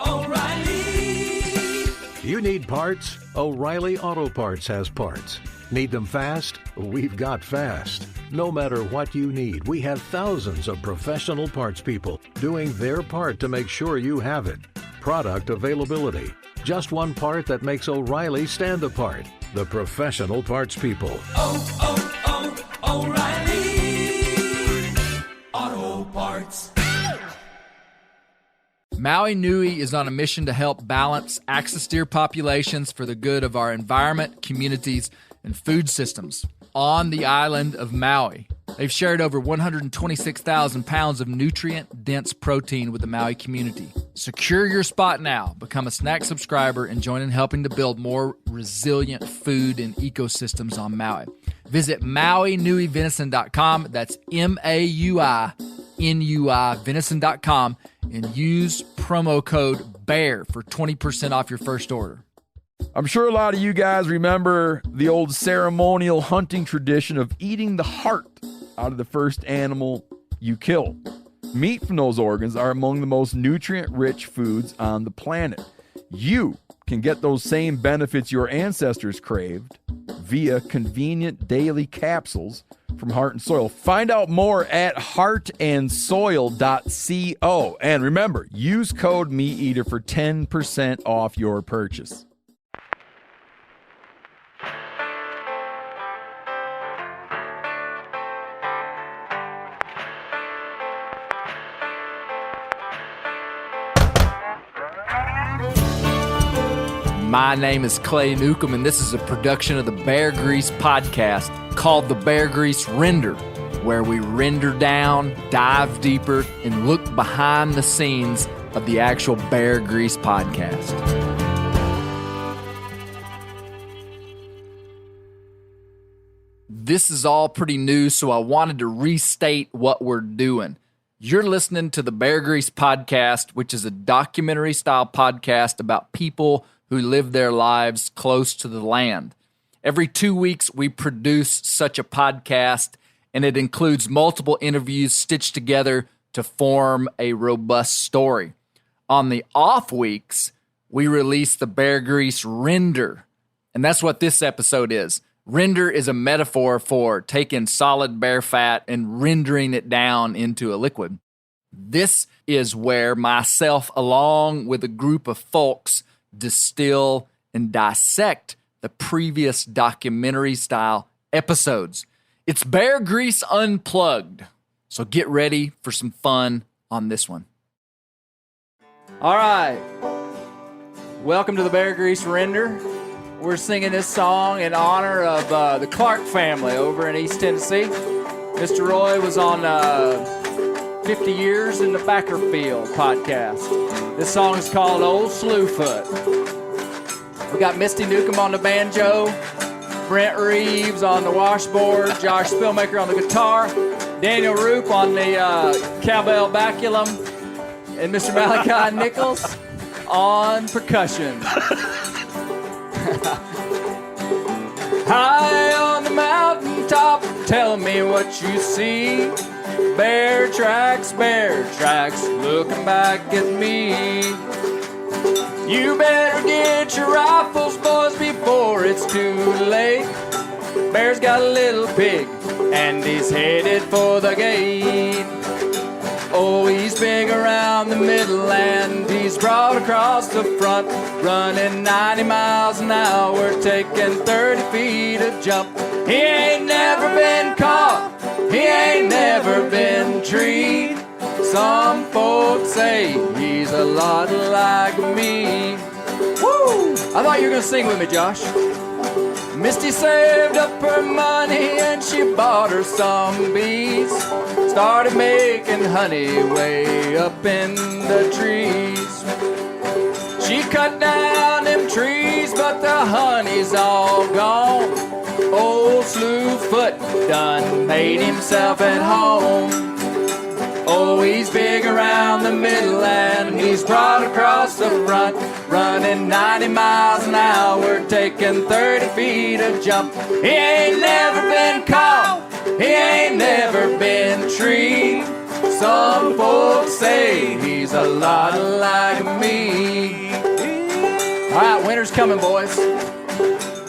O'Reilly. You need parts? O'Reilly Auto Parts has parts. Need them fast? We've got fast. No matter what you need, we have thousands of professional parts people doing their part to make sure you have it. Product availability. Just one part that makes O'Reilly stand apart. The professional parts people. O'Reilly Auto Parts. Maui Nui is on a mission to help balance axis deer populations for the good of our environment, communities, and food systems on the island of Maui. They've shared over 126,000 pounds of nutrient-dense protein with the Maui community. Secure your spot now. Become a snack subscriber and join in helping to build more resilient food and ecosystems on Maui. Visit MauiNuiVenison.com. That's MAUINUI venison.com and use promo code BEAR for 20% off your first order. I'm sure a lot of you guys remember the old ceremonial hunting tradition of eating the heart out of the first animal you kill. Meat from those organs are among the most nutrient-rich foods on the planet. You can get those same benefits your ancestors craved via convenient daily capsules from Heart and Soil. Find out more at heartandsoil.co. And remember, use code MeatEater for 10% off your purchase. My name is Clay Newcomb, and this is a production of the Bear Grease podcast called The Bear Grease Render, where we render down, dive deeper, and look behind the scenes of the actual Bear Grease podcast. This is all pretty new, so I wanted to restate what we're doing. You're listening to the Bear Grease podcast, which is a documentary-style podcast about people who live their lives close to the land. Every 2 weeks, we produce such a podcast, and it includes multiple interviews stitched together to form a robust story. On the off weeks, we release the Bear Grease Render, and that's what this episode is. Render is a metaphor for taking solid bear fat and rendering it down into a liquid. This is where myself, along with a group of folks, distill and dissect the previous documentary-style episodes. It's Bear Grease Unplugged, so get ready for some fun on this one. All right, welcome to the Bear Grease Render. We're singing this song in honor of the Clark family over in East Tennessee. Mr. Roy was on 50 Years in the Baccer Field podcast. This song is called Old Slewfoot. We got Misty Newcomb on the banjo, Brent Reeves on the washboard, Josh Spillmaker on the guitar, Daniel Rupp on the cowbell baculum, and Mr. Malachi Nichols on percussion. High on the mountaintop, tell me what you see. Bear tracks, looking back at me. You better get your rifles, boys, before it's too late. Bear's got a little pig, and he's headed for the gate. Oh, he's big around the middle, and he's broad across the front, running 90 miles an hour, taking 30 feet a jump. He ain't never been caught, he ain't never been treed. Some folks say he's a lot like me. Woo! I thought you were gonna sing with me, Josh. Misty saved up her money and she bought her some bees. Started making honey way up in the trees. She cut down them trees, but the honey's all gone. Old Slewfoot done made himself at home. Oh, he's big around the middle and he's broad across the front, running 90 miles an hour, taking 30 feet a jump. He ain't never been caught, he ain't never been treed. Some folks say he's a lot winter's coming, boys.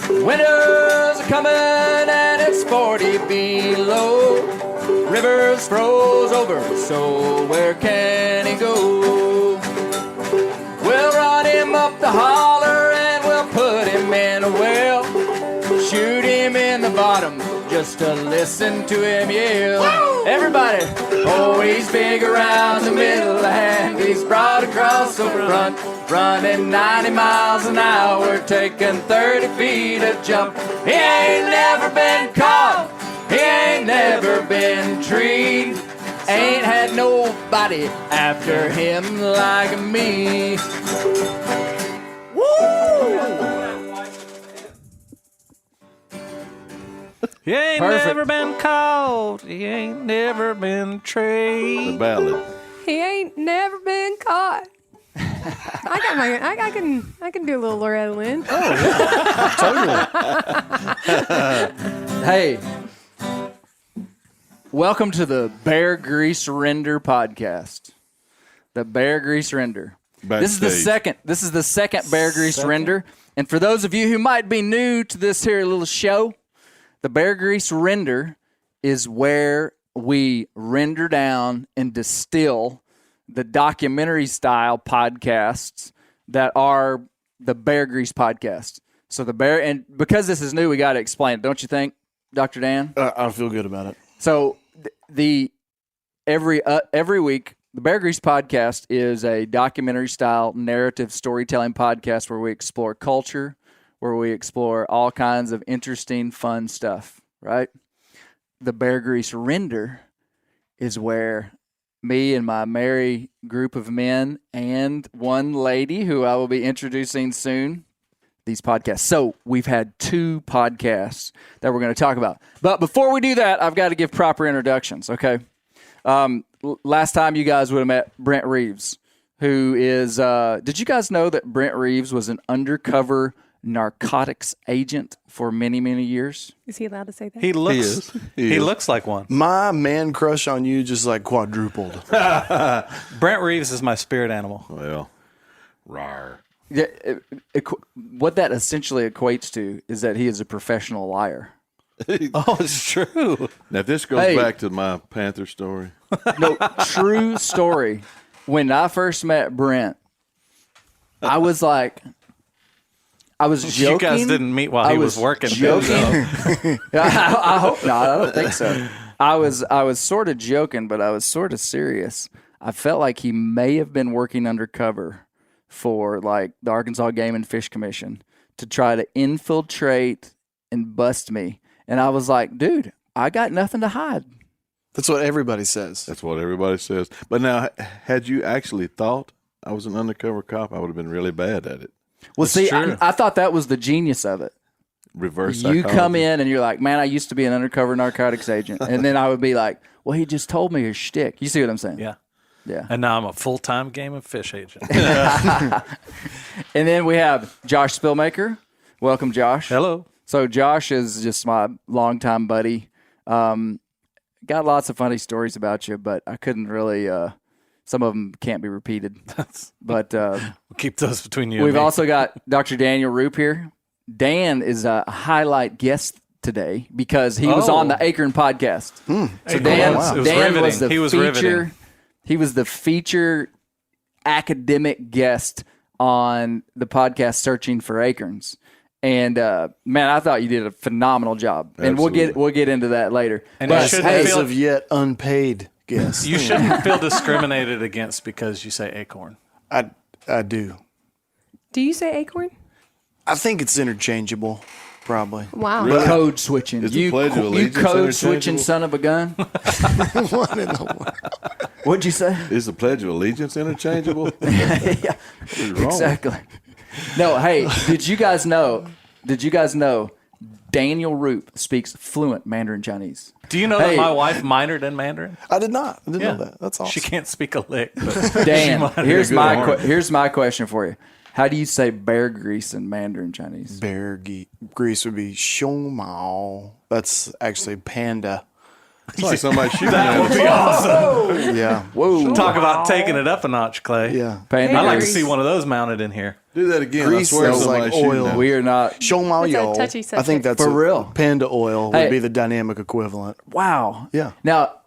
Winter's coming and it's 40 below. Rivers froze over, so where can he go? We'll run him up the holler and we'll put him in a well. Shoot him in the bottom just to listen to him yell. Woo! Everybody! Oh, he's big around the middle and he's broad across the front. Running 90 miles an hour, taking 30 feet a jump. He ain't never been caught, he ain't never been treed. Ain't had nobody after him like me. He ain't Perfect. never been caught. He ain't never been treed. The ballad. He ain't never been caught. I can do a little Loretta Lynn. Hey, welcome to the Bear Grease Render podcast. The Bear Grease Render. This is the second Bear Grease Render. And for those of you who might be new to this here little show, the Bear Grease Render is where we render down and distill the documentary style podcasts that are the Bear Grease podcast. So the Bear, and because this is new, we got to explain it, don't you think, Dr. Dan? I feel good about it. So every week, the Bear Grease podcast is a documentary style narrative storytelling podcast where we explore culture, where we explore all kinds of interesting, fun stuff, right? The Bear Grease Render is where me and my merry group of men and one lady who I will be introducing soon, these podcasts. So we've had 2 podcasts that we're going to talk about. But before we do that, I've got to give proper introductions, okay? Last time you guys would have met Brent Reeves, who is, did you guys know that Brent Reeves was an undercover narcotics agent for many, many years? Is he allowed to say that? He looks. He looks like one. My man crush on you just like quadrupled. Brent Reeves is my spirit animal. Well, rawr. Yeah, what that essentially equates to is that he is a professional liar. Oh, it's true. Now, if this goes back to my Panther story. No, true story. When I first met Brent, I was joking. You guys didn't meet while he was working. Joking. I hope not. I don't think so. I was sort of joking, but I was sort of serious. I felt like he may have been working undercover for like the Arkansas Game and Fish Commission to try to infiltrate and bust me. And I was like, dude, I got nothing to hide. That's what everybody says. That's what everybody says. But now, had you actually thought I was an undercover cop, I would have been really bad at it. Well, see, I thought that was the genius of it. Reverse You psychology. come in and you're like, man, I used to be an undercover narcotics agent. And then I would be like, well, he just told me his shtick. You see what I'm saying? Yeah. Yeah. And now I'm a full-time game and fish agent. And then we have Josh Spillmaker. Welcome, Josh. Hello. So Josh is just my longtime buddy. Got lots of funny stories about you, but I couldn't really some of them can't be repeated. But We'll keep those between you we've and me. also got Dr. Daniel Rupp here. Dan is a highlight guest today because he was on the Acorn podcast. So Dan, It was Dan riveting. was the He was feature. riveting. He was the feature academic guest on the podcast Searching for Akerns. And man, I thought you did a phenomenal job. And Absolutely. we'll get into that later. And But, you shouldn't hey, As feel- of yet unpaid guest. You shouldn't feel discriminated against because you say acorn. I do. Do you say acorn? I think it's interchangeable, probably. Wow. Really? code switching. Is the You Pledge of you Allegiance code switching interchangeable? son of a gun. What in the world? What'd you say? Is the Pledge of Allegiance interchangeable? Yeah, What is wrong? exactly. No, hey, did you guys know Daniel Rupp speaks fluent Mandarin Chinese? Do you know Hey. that my wife minored in Mandarin? I did not. I didn't know that. That's awesome. She can't speak a lick. But Dan, here's good my arm. here's my question for you. How do you say bear grease in Mandarin Chinese? Bear grease would be xiong mao. That's actually panda. It's like somebody shooting That at would us. be awesome. Yeah. Whoa. Talk about taking it up a notch, Clay. Yeah. I'd like to Grease. see one of those mounted in here. Do that again. Grease I swear smells somebody's like shooting oil. at us. We are not. Shomayo. It's a touchy I subject. think that's For real. Panda oil would Hey. be the dynamic equivalent. Wow. Yeah. Now,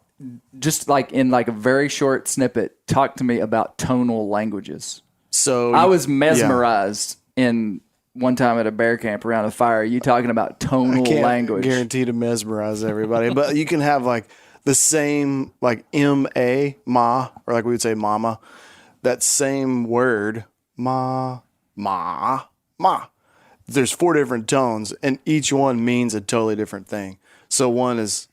just like in like a very short snippet, talk to me about tonal languages. So I was mesmerized in one time at a bear camp around a fire. You talking about tonal Can't language? guarantee to mesmerize everybody, but you can have like the same like ma, or like we would say mama, that same word ma. There's 4 different tones, and each one means a totally different thing. So one is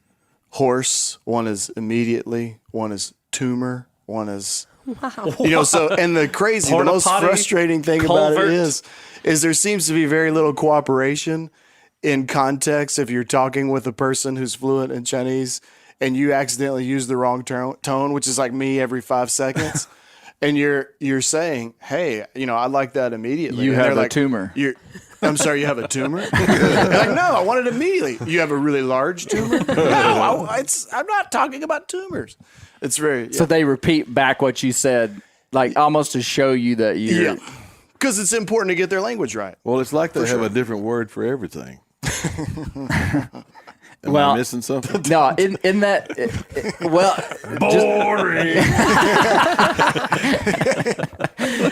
horse, one is immediately, one is tumor, one is so and the Porta most potty, frustrating thing about culvert. it is there seems to be very little cooperation in context if you're talking with a person who's fluent in Chinese and you accidentally use the wrong tone, which is like me every 5 seconds. And you're saying, hey, I like that immediately. You And have they're a like, tumor. I'm sorry, you have a tumor? Like, no, I want it immediately. You have a really large tumor? No, I'm not talking about tumors. It's very So they repeat back what you said, like almost to show you that you. yeah, because it's important to get their language right. Well, it's like they have a different word for everything. Am Well, I missing something? No, in that, well, Boring.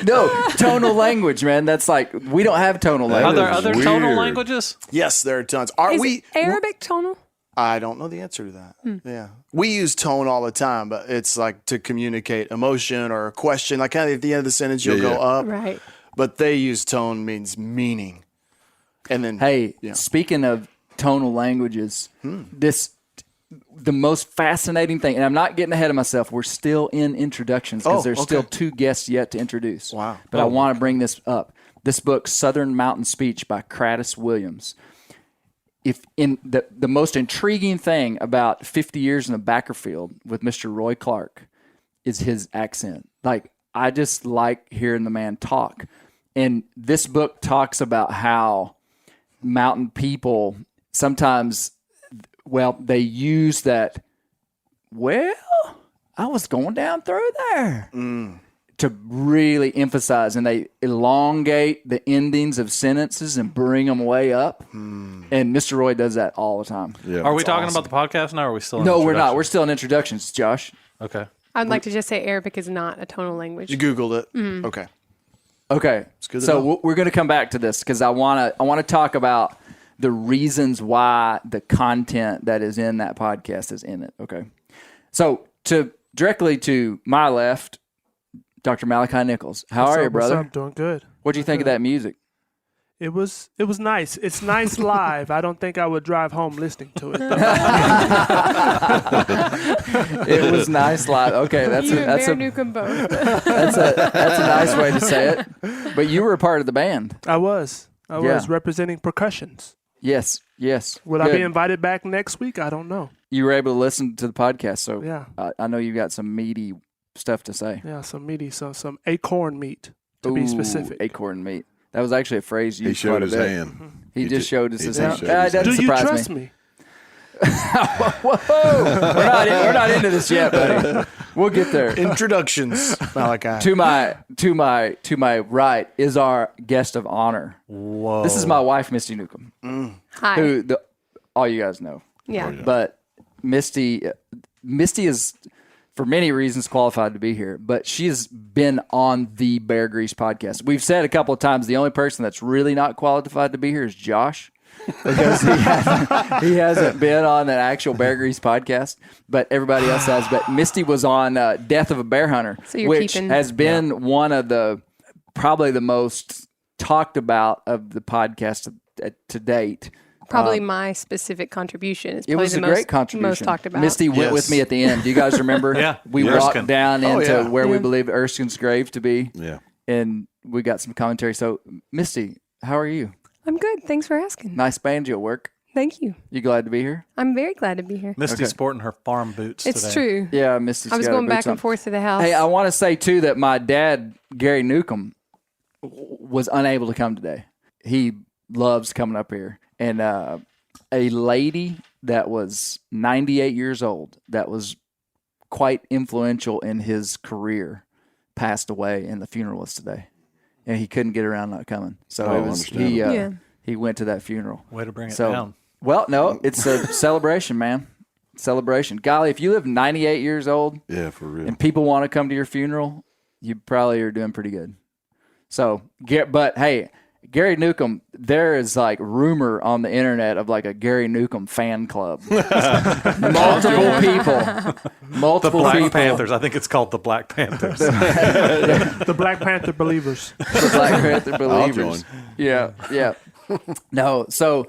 no, tonal language, man. That's like we don't have tonal That Are language. there is other weird. tonal languages? Yes, there are tons. Are Is we? Arabic tonal? I don't know the answer to that. Yeah. We use tone all the time, but it's like to communicate emotion or a question. Like kind of at the end of the sentence, you'll Yeah, go yeah. up. Right. But they use tone means meaning. And then, Hey, yeah. speaking of tonal languages, the most fascinating thing, and I'm not getting ahead of myself. We're still in introductions because Oh, there's okay. still 2 guests yet to introduce. Wow. But I want to bring this up. This book, Southern Mountain Speech by Cradis Williams. If in the most intriguing thing about 50 years in the Baccer Field with Mr. Roy Clark is his accent. Like, I just like hearing the man talk. And this book talks about how mountain people sometimes, well, they use that, well, I was going down through there to really emphasize, and they elongate the endings of sentences and bring them way up. And Mr. Roy does that all the time. Yeah. Are we talking about the podcast now, or are we still in No, we're not. introduction? We're still in introductions, Josh. Okay. I'd like to just say Arabic is not a tonal language. You Googled it. Okay. Okay, good to so know. we're going to come back to this because I want to talk about the reasons why the content that is in that podcast is in it. Okay, so directly to my left, Dr. Malachi Nichols. How are you, brother? What's up? Doing good. What do you think of that music? It was nice. It's nice live. I don't think I would drive home listening to it. though. It was nice live. Okay, that's You a, and that's Gary a Newcomb both. that's a nice way to say it. But you were a part of the band. I was Yeah. representing percussions. Yes. Will I Good. be invited back next week? I don't know. You were able to listen to the podcast, so Yeah. I know you got some meaty stuff to say. Yeah, some meaty, some acorn meat to be Ooh, specific. Acorn meat. That was actually a phrase He used showed quite a his bit. hand. He just showed us he his just hand. showed It his doesn't hand. Do you surprise trust me. me? Whoa, we're not into this yet, buddy. We'll get there. Introductions. Malachi. To my right is our guest of honor. Whoa. This is my wife, Misty Newcomb, Hi. who all you guys know. yeah. But Misty is, for many reasons, qualified to be here. But she has been on the Bear Grease podcast. We've said a couple of times the only person that's really not qualified to be here is Josh, because he hasn't been on an actual Bear Grease podcast. But everybody else has. But Misty was on Death of a Bear Hunter, So you're which keeping- has been one of the probably the most talked about of the podcast to date. Probably my specific contribution. It's It probably was the a most, great contribution. most talked about. Misty went Yes. with me at the end. Do you guys remember? Yeah. We Yeah. walked Erskine. down Oh, into yeah. where we Yeah. believe Erskine's grave to be, Yeah. and we got some commentary. So, Misty, how are you? I'm good. Thanks for asking. Nice banjo work. Thank you. You glad to be here? I'm very glad to be here. Misty's Okay. sporting her farm boots It's today. true. Yeah, Misty's I was got her going back boots and on. forth to the house. Hey, I want to say too that my dad, Gary Newcomb, was unable to come today. He loves coming up here, and a lady that was 98 years old, that was quite influential in his career, passed away, and the funeral was today. And he couldn't get around not coming. So he went to that funeral. Way to bring it down. Well, no, it's a celebration, man. Celebration. Golly, if you live 98 years old, yeah, for real, and people want to come to your funeral, you probably are doing pretty good. So, but hey, Gary Newcomb, there is like rumor on the internet of like a Gary Newcomb fan club. Multiple people. The Black Panthers. I think it's called the Black Panthers. The Black Panther believers. The Black Panther believers. Yeah. No, so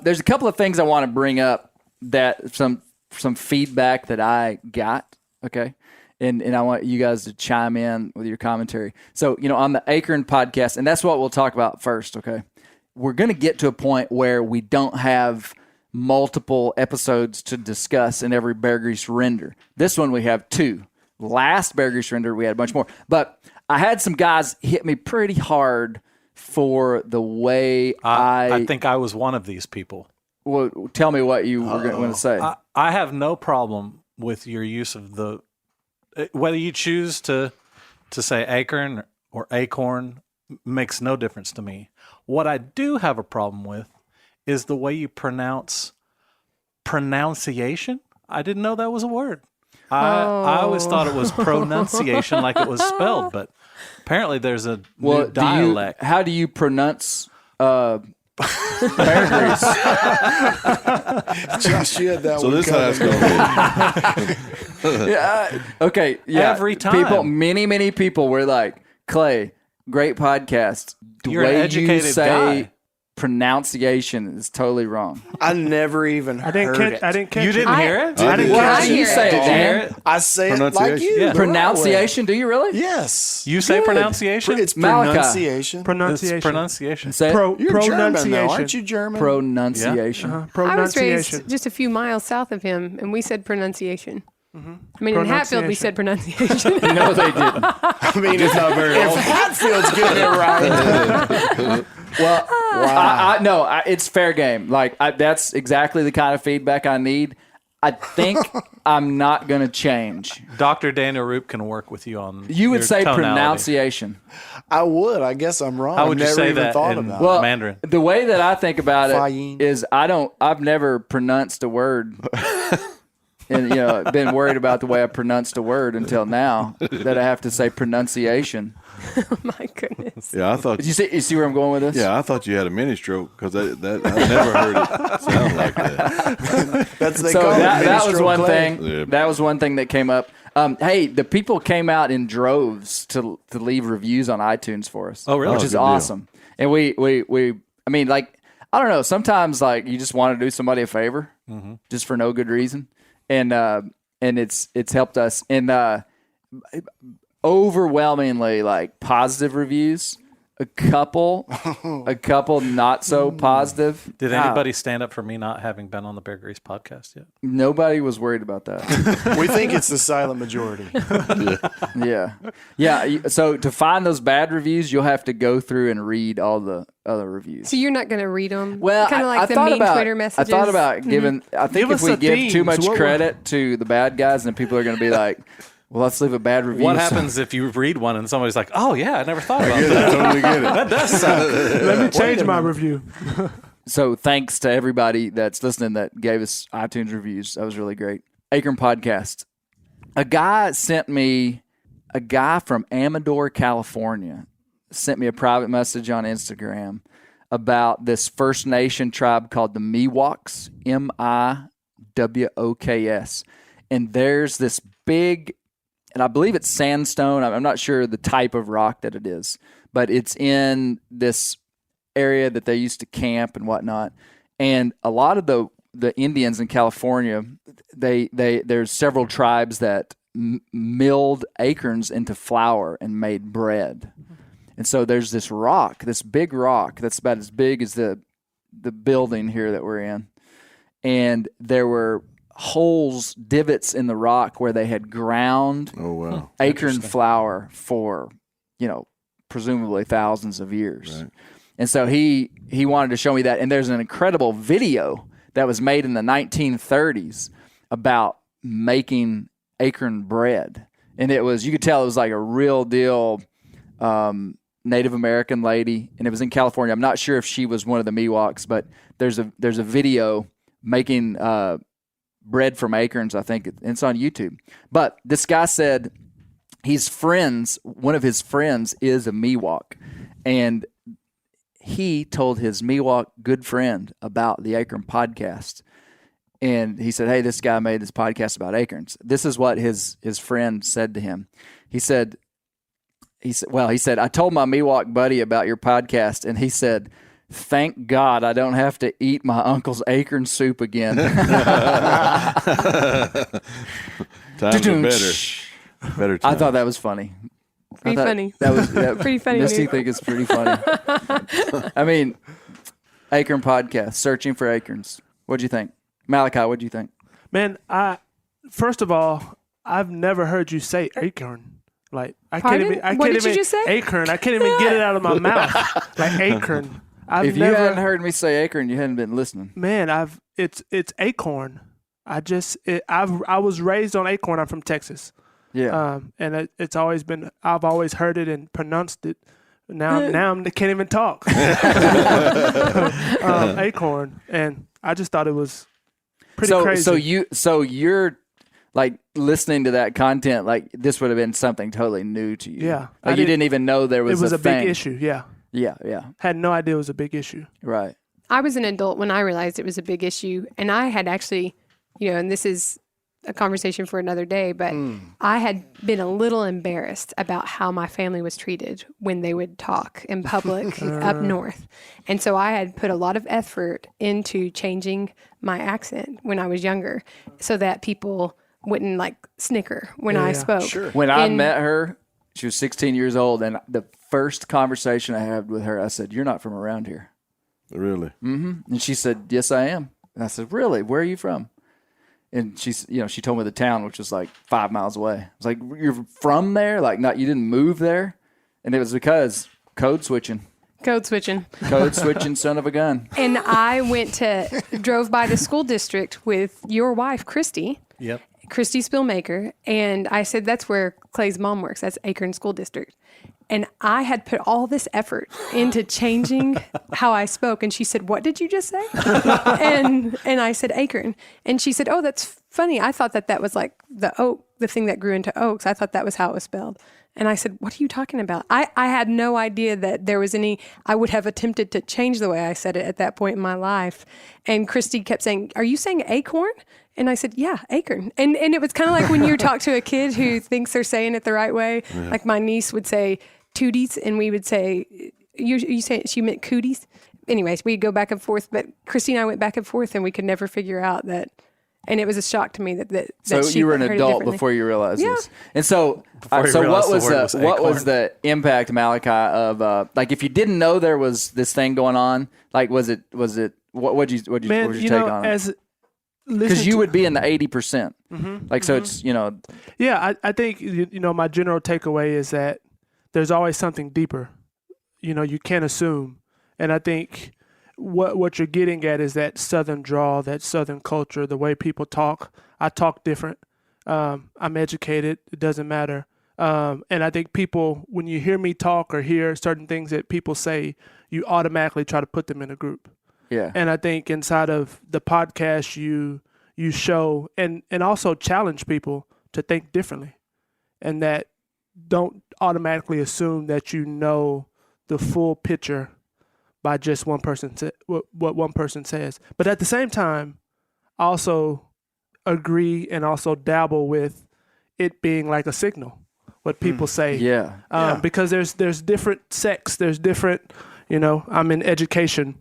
there's a couple of things I want to bring up that some feedback that I got, okay? And I want you guys to chime in with your commentary. So, on the Akerns podcast, and that's what we'll talk about first, okay? We're going to get to a point where we don't have multiple episodes to discuss in every Bear Grease render. This one we have 2. Last Bear Grease render, we had a bunch more. But I had some guys hit me pretty hard for the way I think I was one of these people. Well, tell me what you were going to say. I have no problem with your use of whether you choose to say acorn or acorn makes no difference to me. What I do have a problem with is the way you pronunciation. I didn't know that was a word. I always thought it was pronunciation, like it was spelled, but apparently there's a new dialect. How do you pronounce Bear Grease? Josh, you had that so one this has going. Okay. Yeah. Every time. People, many people were like, Clay, great podcast. The You're an way educated you say guy. Pronunciation is totally wrong. I never even heard it. I didn't catch You it. didn't hear it? I didn't How catch do you it. say it, Did you hear Dan? it? I say it like you. Yeah. the right way. Pronunciation, do you really? Yes. You say pronunciation? It's Malachi. pronunciation. Pronunciation. It's pronunciation. Say it. You're German, though, pronunciation. aren't you German? Pronunciation. I was Pronunciation. raised just a few miles south of him, and we said pronunciation. Mm-hmm. I mean, in Hatfield, we said pronunciation. No, they didn't. I mean, it's not very if Hatfield's getting it right. Well, wow. It's fair game. Like that's exactly the kind of feedback I need. I think I'm not going to change. Dr. Daniel Rupp can work with you on You would your say tonality. pronunciation. I would. I guess I'm wrong. How would you Never say even that thought in about Well, Mandarin? the way that I think about it Fine. is I've never pronounced a word. And, been worried about the way I pronounced a word until now that I have to say pronunciation. Oh, my goodness. Yeah, I thought. You see where I'm going with this? Yeah, I thought you had a mini stroke because I never heard it sound like that. That's they So call it that was minstrel one play. thing. Yeah. That was one thing that came up. Hey, the people came out in droves to leave reviews on iTunes for us. Oh, really? Which Oh, is good deal. awesome. And we I mean, like, I don't know. Sometimes like you just want to do somebody a favor, just for no good reason, and it's helped us. And overwhelmingly like positive reviews. A couple not so positive. Did anybody stand up for me not having been on the Bear Grease podcast yet? Nobody was worried about that. We think it's the silent majority. Yeah. So to find those bad reviews, you'll have to go through and read all the other reviews. So you're not going to read them? Well, kind of like I the thought mean about, Twitter messages. I thought about giving. I think Give if us we the give too themes. much What- credit to the bad guys, then people are going to be like, "Well, let's leave a bad review." What So- happens if you read one and somebody's like, "Oh yeah, I never thought about I that." totally get it. That does sound. Let me change my review. So thanks to everybody that's listening that gave us iTunes reviews. That was really great. Acorn Podcast. A guy from Amador, California, sent me a private message on Instagram about this First Nation tribe called the Miwoks, Miwoks. And there's this big, and I believe it's sandstone. I'm not sure the type of rock that it is, but it's in this area that they used to camp and whatnot. And a lot of the Indians in California, there's several tribes that milled acorns into flour and made bread. And so there's this rock, this big rock that's about as big as the building here that we're in. And there were holes, divots in the rock where they had ground Oh wow. acorn flour for, presumably thousands of years. Right. And so he wanted to show me that. And there's an incredible video that was made in the 1930s about making acorn bread. And you could tell it was like a real deal Native American lady, and it was in California. I'm not sure if she was one of the Miwoks, but there's a video making bread from acorns, I think. It's on YouTube. But this guy said one of his friends is a Miwok, and he told his Miwok good friend about the Acorn podcast. And he said, hey, this guy made this podcast about acorns. This is what his friend said to him. He said, I told my Miwok buddy about your podcast, and he said, thank God I don't have to eat my uncle's acorn soup again. Times are better. Better times. I thought that was funny. Pretty funny. That was pretty funny. Misty think it's pretty funny. I mean, Acorn podcast, searching for acorns. What'd you think? Malachi, what'd you think? Man, first of all, I've never heard you say acorn. Like I Pardon? can't even. What did you just say? Acorn. I can't even get it out of my mouth. Like acorn. If you hadn't heard me say acorn, you hadn't been listening. Man, it's acorn. I was raised on acorn. I'm from Texas. Yeah. And it's always been. I've always heard it and pronounced it. Now I can't even talk. Acorn, and I just thought it was pretty crazy. So you're like listening to that content, like this would have been something totally new to you. Yeah. Like you didn't even know there was it was a thing. big issue. Yeah. Yeah. Had no idea it was a big issue. Right. I was an adult when I realized it was a big issue, and I had actually, and this is a conversation for another day, but I had been a little embarrassed about how my family was treated when they would talk in public up north. And so I had put a lot of effort into changing my accent when I was younger so that people wouldn't like snicker when I spoke. Sure. When I met her, she was 16 years old, and the first conversation I had with her, I said, "You're not from around here." Really? Mm-hmm. And she said, "Yes, I am." And I said, "Really? Where are you from?" And she told me the town, which was like 5 miles away. I was like, "You're from there? Like, not you didn't move there?" And it was because code switching, son of a gun. And I drove by the school district with your wife, Christy. Yep. Christy Spillmaker, and I said, that's where Clay's mom works. That's Akerns School District. And I had put all this effort into changing how I spoke. And she said, "What did you just say?" and I said, "Acorn." And she said, "Oh, that's funny. I thought that was like the thing that grew into oaks. I thought that was how it was spelled." And I said, "What are you talking about?" I had no idea that there was I would have attempted to change the way I said it at that point in my life. And Christy kept saying, "Are you saying acorn?" And I said, "Yeah, acorn." And it was kind of like when you talk to a kid who thinks they're saying it the right way. Yeah. Like my niece would say tooties, and we would say, you say she meant cooties. Anyways, we'd go back and forth. But Christy and I went back and forth, and we could never figure out that. And it was a shock to me that so she you were an heard it adult differently. before you realized Yeah. this. And so what was the impact, Malachi, of like if you didn't know there was this thing going on, like what was your take on it? Because you would be in the 80%. Like, so it's, Yeah, I think, my general takeaway is that there's always something deeper. You can't assume. And I think what you're getting at is that Southern drawl, that Southern culture, the way people talk. I talk different. I'm educated. It doesn't matter. And I think people, when you hear me talk or hear certain things that people say, you automatically try to put them in a group. Yeah. And I think inside of the podcast, you show and also challenge people to think differently, and that don't automatically assume that you know the full picture by just one person what one person says. But at the same time, also agree and also dabble with it being like a signal, what people say. Yeah. Because there's different sects, there's different, I'm in education.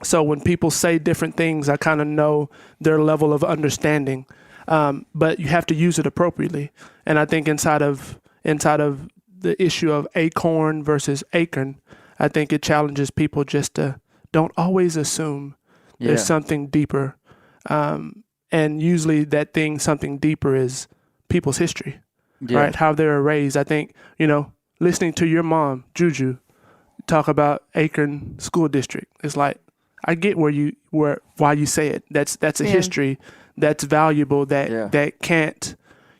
So when people say different things, I kind of know their level of understanding. But you have to use it appropriately. And I think inside of the issue of acorn versus acorn, I think it challenges people just to don't always assume there's something deeper. And usually that thing, something deeper, is people's history, right? How they were raised. I think, listening to your mom, Juju, talk about Akerns School District, it's like, I get why you say it. That's a history that's valuable that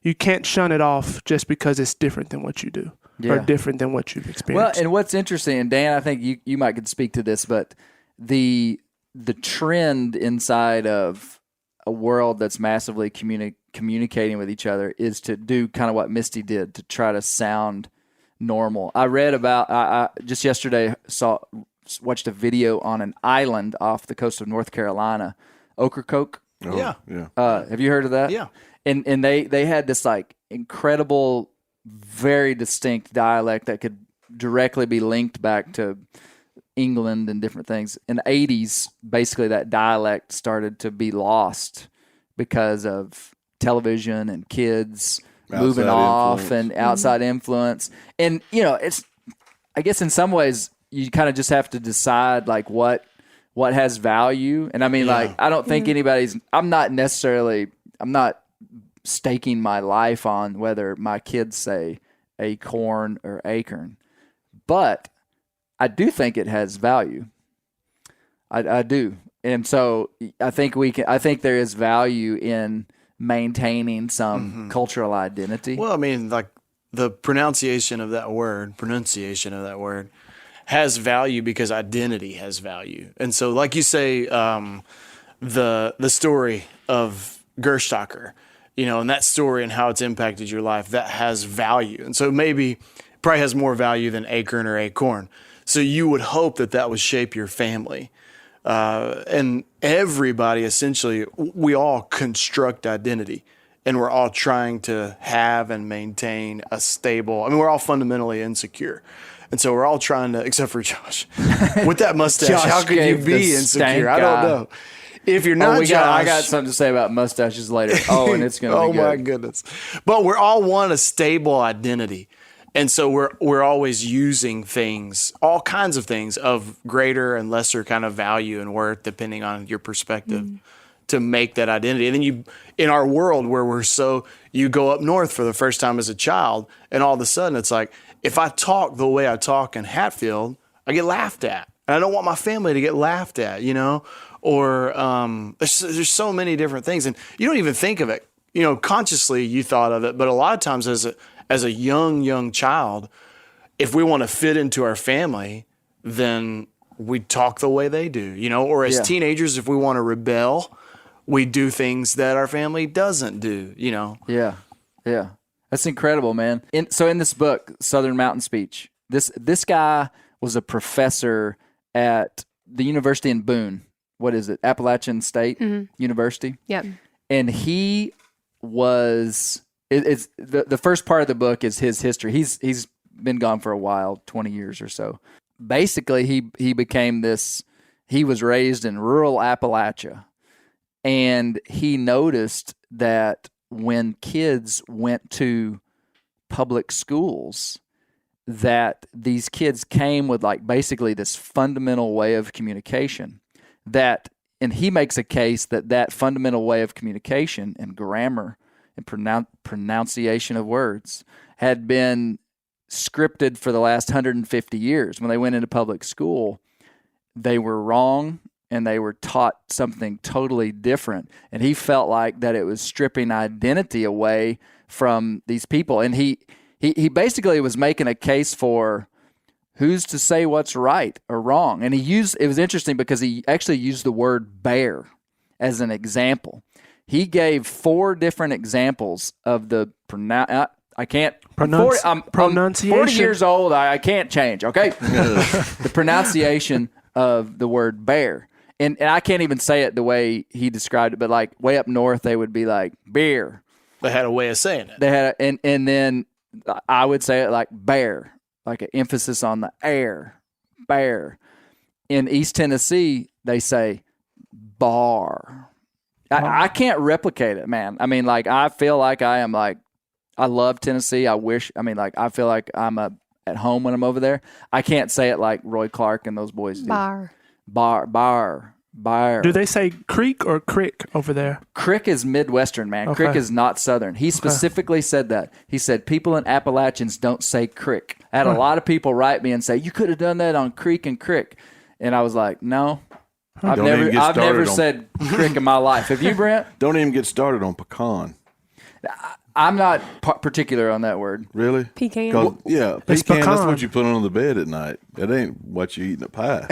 you can't shun it off just because it's different than what you do or different than what you've experienced. Well, and what's interesting, and Dan, I think you might could speak to this, but the trend inside of a world that's massively communicating with each other is to do kind of what Misty did, to try to sound normal. I read about, I just yesterday watched a video on an island off the coast of North Carolina, Ocracoke. Oh, yeah. Have you heard of that? Yeah. And they had this like incredible, very distinct dialect that could directly be linked back to England and different things. In the 80s, basically that dialect started to be lost because of television and kids moving off and outside influence. And, it's, I guess in some ways you kind of just have to decide like what has value. And I mean, like, I don't think I'm not staking my life on whether my kids say acorn or acorn, but I do think it has value. I do. And so I think there is value in maintaining some cultural identity. Well, I mean, like the pronunciation of that word has value because identity has value. And so, like you say, the story of Gerstacker, and that story and how it's impacted your life, that has value. And so probably has more value than acorn or acorn. So you would hope that would shape your family. And everybody, essentially, we all construct identity. And we're all trying to have and maintain a stable, we're all fundamentally insecure. And so we're all trying to, except for Josh. With that mustache, how could you be insecure? I don't know. If you're not Josh. I got something to say about mustaches later. Oh, and it's going to be good. Oh, my goodness. But we're all want a stable identity. And so we're always using things, all kinds of things of greater and lesser kind of value and worth, depending on your perspective, to make that identity. And then in our world where you go up north for the first time as a child, and all of a sudden it's like, if I talk the way I talk in Hatfield, I get laughed at. And I don't want my family to get laughed at, Or there's so many different things. And you don't even think of it. Consciously you thought of it, but a lot of times as a young child, if we want to fit into our family, then we talk the way they do, or as teenagers, if we want to rebel, we do things that our family doesn't do, Yeah. Yeah. That's incredible, man. So in this book, Southern Mountain Speech, this guy was a professor at the university in Boone. What is it? Appalachian State University. Yeah. And he was, it's the first part of the book is his history. He's been gone for a while, 20 years or so. Basically, he became he was raised in rural Appalachia, and he noticed that when kids went to public schools, that these kids came with like basically this fundamental way of communication and he makes a case that fundamental way of communication and grammar and pronunciation of words had been scripted for the last 150 years. When they went into public school, they were wrong and they were taught something totally different. And he felt like that it was stripping identity away from these people. And he basically was making a case for who's to say what's right or wrong. And it was interesting because he actually used the word bear as an example. He gave 4 different examples of the pronunciation. I'm 40 years old. I can't change, okay? The pronunciation of the word bear. And I can't even say it the way he described it, but like way up north, they would be like beer. They had a way of saying it. They had, and then I would say it like bear, like an emphasis on the air, bear. In East Tennessee, they say bar. I can't replicate it, man. I feel like I love Tennessee. I feel like I'm at home when I'm over there. I can't say it like Roy Clark and those boys do. Bar. Do they say creek or crick over there? Crick is Midwestern, man. Okay. Crick is not Southern. He specifically said that. He said people in Appalachians don't say crick. I had a lot of people write me and say, you could have done that on creek and crick. And I was like, no, I've Don't even get never started on- said crick in my life. Have you, Brent? Don't even get started on pecan. I'm not particular on that word. Really? Pecan. 'Cause, yeah, It's pecan. That's pecan. what you put under the bed at night. It ain't what you eat in a pie.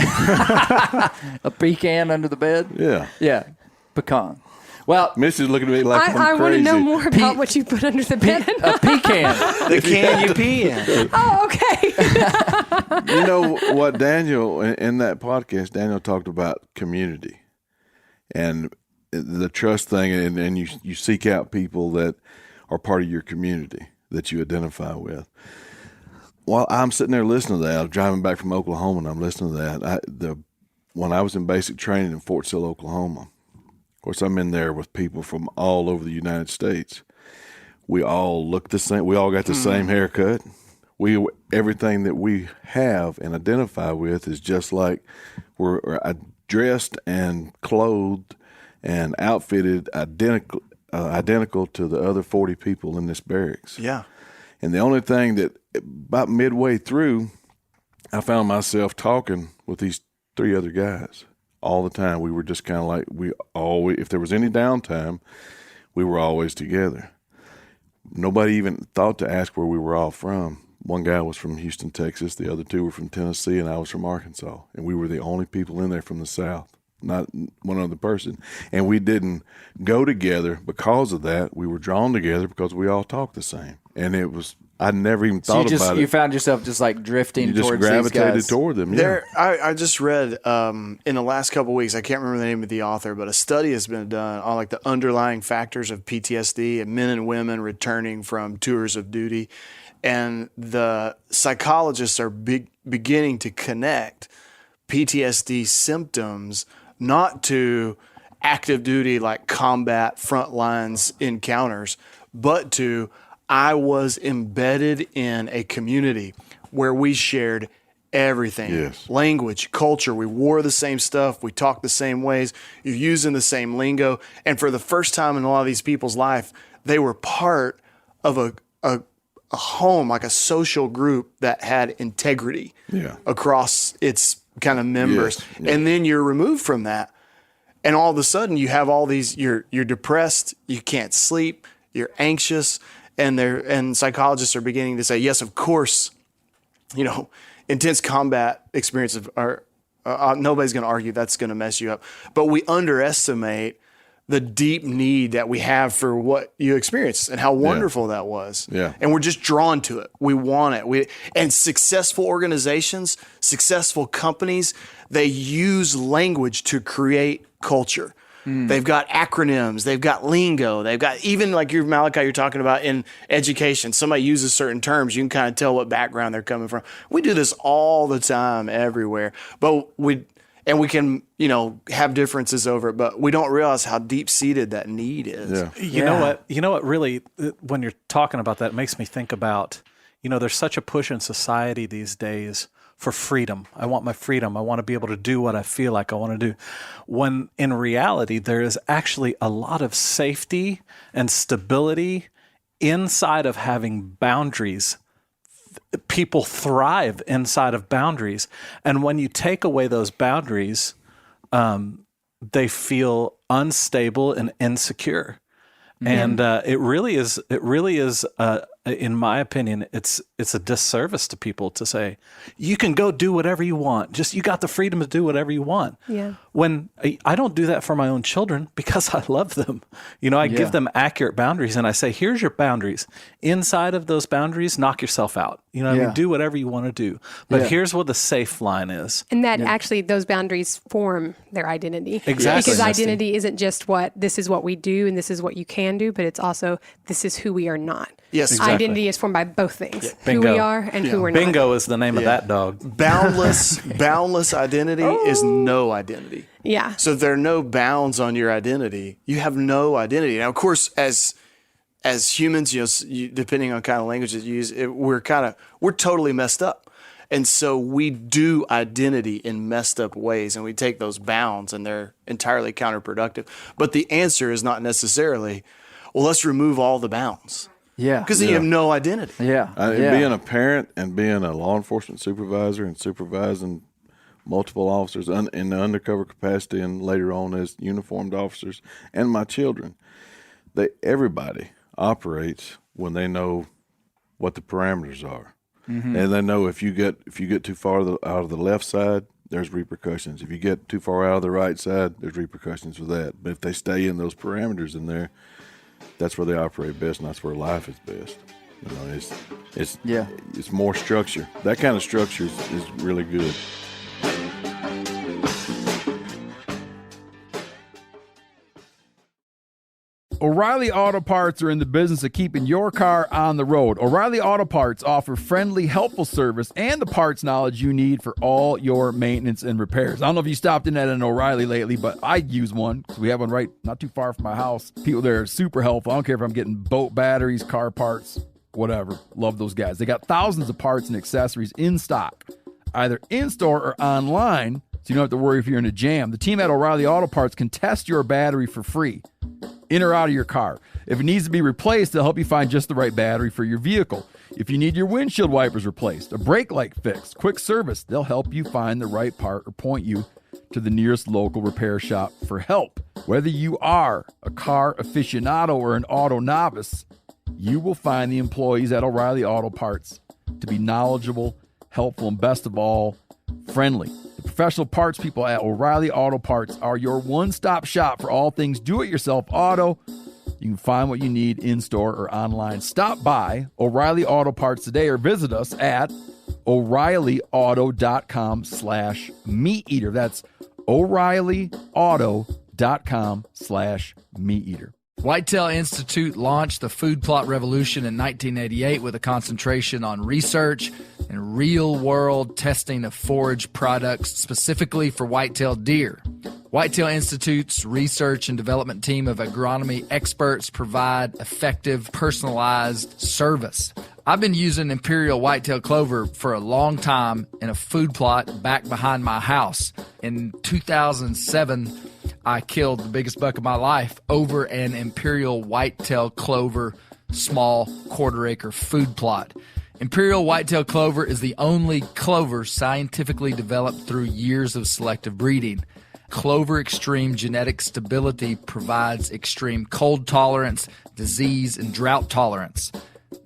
A pecan under the bed? Yeah. Yeah, pecan. Well, Misty's looking at me like I'm I want to crazy. know more about what you put under the bed. a pecan. The can you pee in. Oh, okay. You know what, Daniel, in that podcast, Daniel talked about community and the trust thing, and you seek out people that are part of your community that you identify with. While I'm sitting there listening to that, I'm driving back from Oklahoma, and I'm listening to that. When I was in basic training in Fort Sill, Oklahoma, of course, I'm in there with people from all over the United States. We all look the same. We all got the same haircut. Everything that we have and identify with is just like we're dressed and clothed and outfitted identical to the other 40 people in this barracks. Yeah. And the only thing that about midway through, I found myself talking with these 3 other guys all the time. We were just kind of like, if there was any downtime, we were always together. Nobody even thought to ask where we were all from. One guy was from Houston, Texas. The other 2 were from Tennessee, and I was from Arkansas. And we were the only people in there from the South, not one other person. And we didn't go together because of that. We were drawn together because we all talked the same. And it was, I never even thought about it. You found yourself just like drifting You just towards these gravitated guys. toward them. Yeah. I just read in the last couple of weeks, I can't remember the name of the author, but a study has been done on like the underlying factors of PTSD and men and women returning from tours of duty. And the psychologists are beginning to connect PTSD symptoms not to active duty like combat front lines encounters, but to I was embedded in a community where we shared everything. Yes. Language, culture. We wore the same stuff. We talked the same ways. You're using the same lingo. And for the first time in a lot of these people's life, they were part of a home, like a social group that had integrity across its kind of members. Yes. Yeah. And then you're removed from that. And all of a sudden you have all these, you're depressed, you can't sleep, you're anxious. And psychologists are beginning to say, yes, of course, intense combat experiences are, nobody's going to argue that's going to mess you up. But we underestimate the deep need that we have for what you experienced and how wonderful that was. Yeah. And we're just drawn to it. We want it. And successful organizations, successful companies, they use language to create culture. They've got acronyms, they've got lingo, they've got, even like Malachi, you're talking about in education, somebody uses certain terms, you can kind of tell what background they're coming from. We do this all the time, everywhere. But we can, have differences over it, but we don't realize how deep-seated that need is. Yeah. You know what really, when you're talking about that, it makes me think about, there's such a push in society these days for freedom. I want my freedom. I want to be able to do what I feel like I want to do. When in reality, there is actually a lot of safety and stability inside of having boundaries. People thrive inside of boundaries. And when you take away those boundaries, they feel unstable and insecure. And it really is, in my opinion, it's a disservice to people to say, you can go do whatever you want. Just, you got the freedom to do whatever you want. Yeah. When I don't do that for my own children because I love them. I give them accurate boundaries and I say, here's your boundaries. Inside of those boundaries, knock yourself out. Do whatever you want to do. But here's what the safe line is. And that actually, those boundaries form their identity. Exactly. Because identity isn't just this is what we do and this is what you can do, but it's also, this is who we are not. Yes, exactly. Identity is formed by both things. Who Bingo. we are and who we're not. Bingo is the name of that dog. Boundless identity is no identity. Yeah. So if there are no bounds on your identity, you have no identity. Now, of course, as humans, depending on kind of language that you use, we're totally messed up. And so we do identity in messed up ways, and we take those bounds, and they're entirely counterproductive. But the answer is not necessarily, well, let's remove all the bounds. Yeah. Because then you have no identity. Yeah. Being a parent and being a law enforcement supervisor and supervising multiple officers in the undercover capacity and later on as uniformed officers, and my children. Everybody operates when they know what the parameters are. And they know if you get too far out of the left side, there's repercussions. If you get too far out of the right side, there's repercussions for that. But if they stay in those parameters in there, that's where they operate best, and that's where life is best. You know, it's more structure. That kind of structure is really good. O'Reilly Auto Parts are in the business of keeping your car on the road. O'Reilly Auto Parts offer friendly, helpful service and the parts knowledge you need for all your maintenance and repairs. I don't know if you stopped in at an O'Reilly lately, but I use one because we have one right not too far from my house. People there are super helpful. I don't care if I'm getting boat batteries, car parts, whatever. Love those guys. They got thousands of parts and accessories in stock, either in-store or online, so you don't have to worry if you're in a jam. The team at O'Reilly Auto Parts can test your battery for free, in or out of your car. If it needs to be replaced, they'll help you find just the right battery for your vehicle. If you need your windshield wipers replaced, a brake light fixed, quick service, they'll help you find the right part or point you to the nearest local repair shop for help. Whether you are a car aficionado or an auto novice, you will find the employees at O'Reilly Auto Parts to be knowledgeable, helpful, and best of all, friendly. The professional parts people at O'Reilly Auto Parts are your one-stop shop for all things do-it-yourself auto. You can find what you need in-store or online. Stop by O'Reilly Auto Parts today or visit us at O'ReillyAuto.com/meat-eater. That's O'ReillyAuto.com/meat-eater. Whitetail Institute launched the food plot revolution in 1988 with a concentration on research and real-world testing of forage products specifically for whitetail deer. Whitetail Institute's research and development team of agronomy experts provide effective, personalized service. I've been using Imperial whitetail clover for a long time in a food plot back behind my house. In 2007, I killed the biggest buck of my life over an Imperial whitetail clover small quarter-acre food plot. Imperial whitetail clover is the only clover scientifically developed through years of selective breeding. Clover Extreme genetic stability provides extreme cold tolerance, disease, and drought tolerance.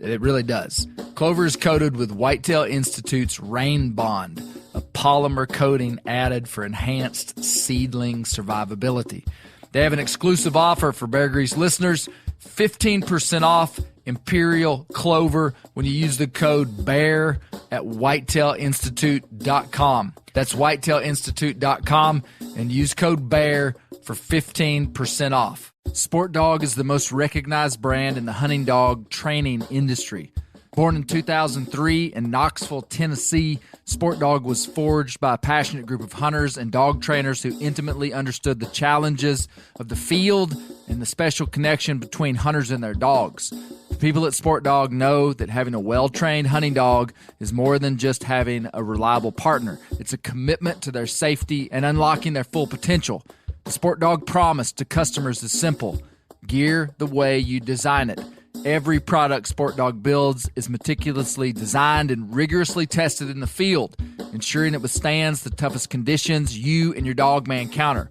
It really does. Clover is coated with Whitetail Institute's Rain Bond, a polymer coating added for enhanced seedling survivability. They have an exclusive offer for Bear Grease listeners, 15% off Imperial Clover when you use the code BEAR at whitetailinstitute.com. That's whitetailinstitute.com and use code BEAR for 15% off. Sport Dog is the most recognized brand in the hunting dog training industry. Born in 2003 in Knoxville, Tennessee, Sport Dog was forged by a passionate group of hunters and dog trainers who intimately understood the challenges of the field and the special connection between hunters and their dogs. The people at Sport Dog know that having a well-trained hunting dog is more than just having a reliable partner. It's a commitment to their safety and unlocking their full potential. The Sport Dog promise to customers is simple: gear the way you design it. Every product Sport Dog builds is meticulously designed and rigorously tested in the field, ensuring it withstands the toughest conditions you and your dog may encounter.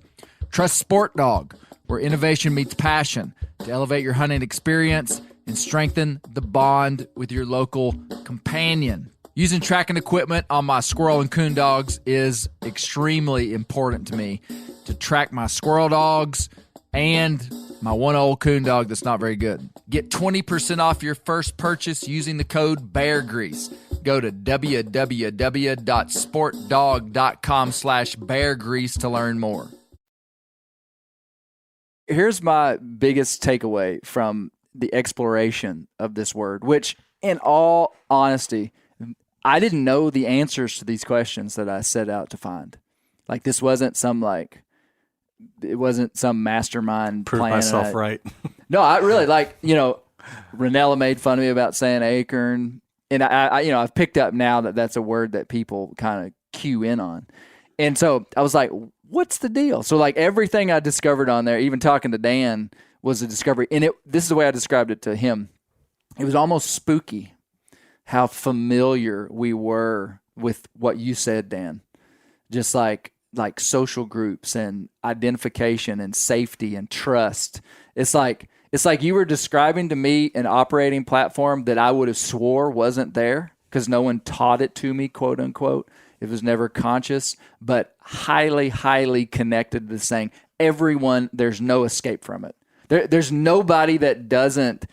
Trust Sport Dog, where innovation meets passion, to elevate your hunting experience and strengthen the bond with your local companion. Using tracking equipment on my squirrel and coon dogs is extremely important to me to track my squirrel dogs and my one old coon dog that's not very good. Get 20% off your first purchase using the code BEARGREASE. Go to www.sportdog.com/beargrease to learn more. Here's my biggest takeaway from the exploration of this word, which, in all honesty, I didn't know the answers to these questions that I set out to find. Like, this wasn't some, it wasn't some mastermind Prove plan. myself right. No, I really Ranella made fun of me about saying acorn. And I've picked up now that that's a word that people kind of cue in on. And so I was like, what's the deal? So everything I discovered on there, even talking to Dan, was a discovery. And this is the way I described it to him. It was almost spooky how familiar we were with what you said, Dan. just like social groups and identification and safety and trust. It's like you were describing to me an operating platform that I would have swore wasn't there because no one taught it to me, quote unquote. It was never conscious, but highly, highly connected to saying everyone, there's no escape from it. There's nobody that doesn't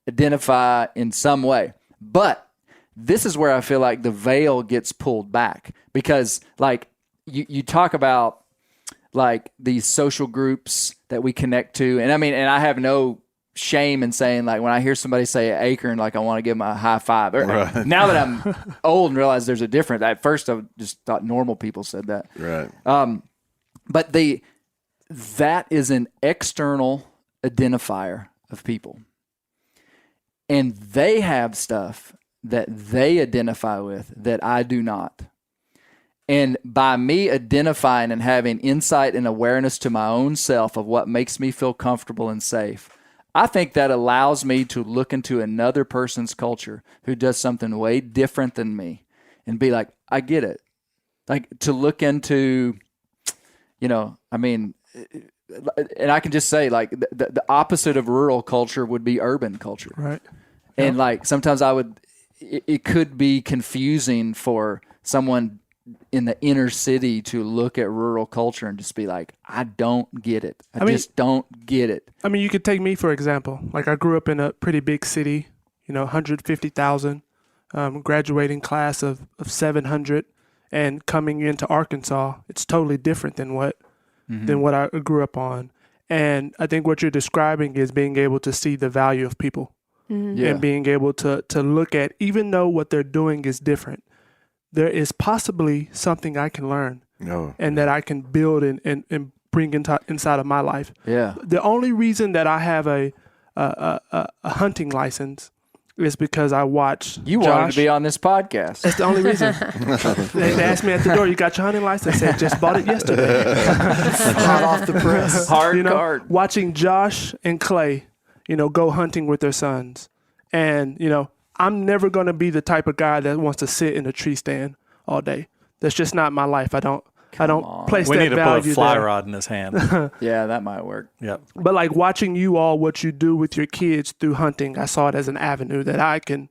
identify in some way. But this is where I feel like the veil gets pulled back because like you talk about like these social groups that we connect to. And I mean, and I have no shame in saying like when I hear somebody say acorn, like I want to give them a high five. Right. Now that I'm old and realize there's a difference. At first I just thought normal people said that. Right. But that is an external identifier of people. And they have stuff that they identify with that I do not. And by me identifying and having insight and awareness to my own self of what makes me feel comfortable and safe, I think that allows me to look into another person's culture who does something way different than me and be like, I get it. Like to look into, I mean, and I can just say like the opposite of rural culture would be urban culture. Right. And like sometimes it could be confusing for someone in the inner city to look at rural culture and just be like, I don't get it. I just don't get it. I mean, you could take me for example. Like I grew up in a pretty big city, 150,000, graduating class of 700, and coming into Arkansas, it's totally different than what I grew up on. And I think what you're describing is being able to see the value of people and being able to look at, even though what they're doing is different, there is possibly something I can learn and that I can build and bring inside of my life. Yeah. The only reason that I have a hunting license is because I watched You Josh. wanted to be on this podcast. That's the only reason. They asked me at the door, you got your hunting license? I said, just bought it yesterday. Hot off the press. Hard card. Watching Josh and Clay, go hunting with their sons. And, I'm never going to be the type of guy that wants to sit in a tree stand all day. That's just not my life. I don't place we that need to value put a fly there. rod in his hand. Yeah, that might work. Yep. But like watching you all, what you do with your kids through hunting, I saw it as an avenue that I can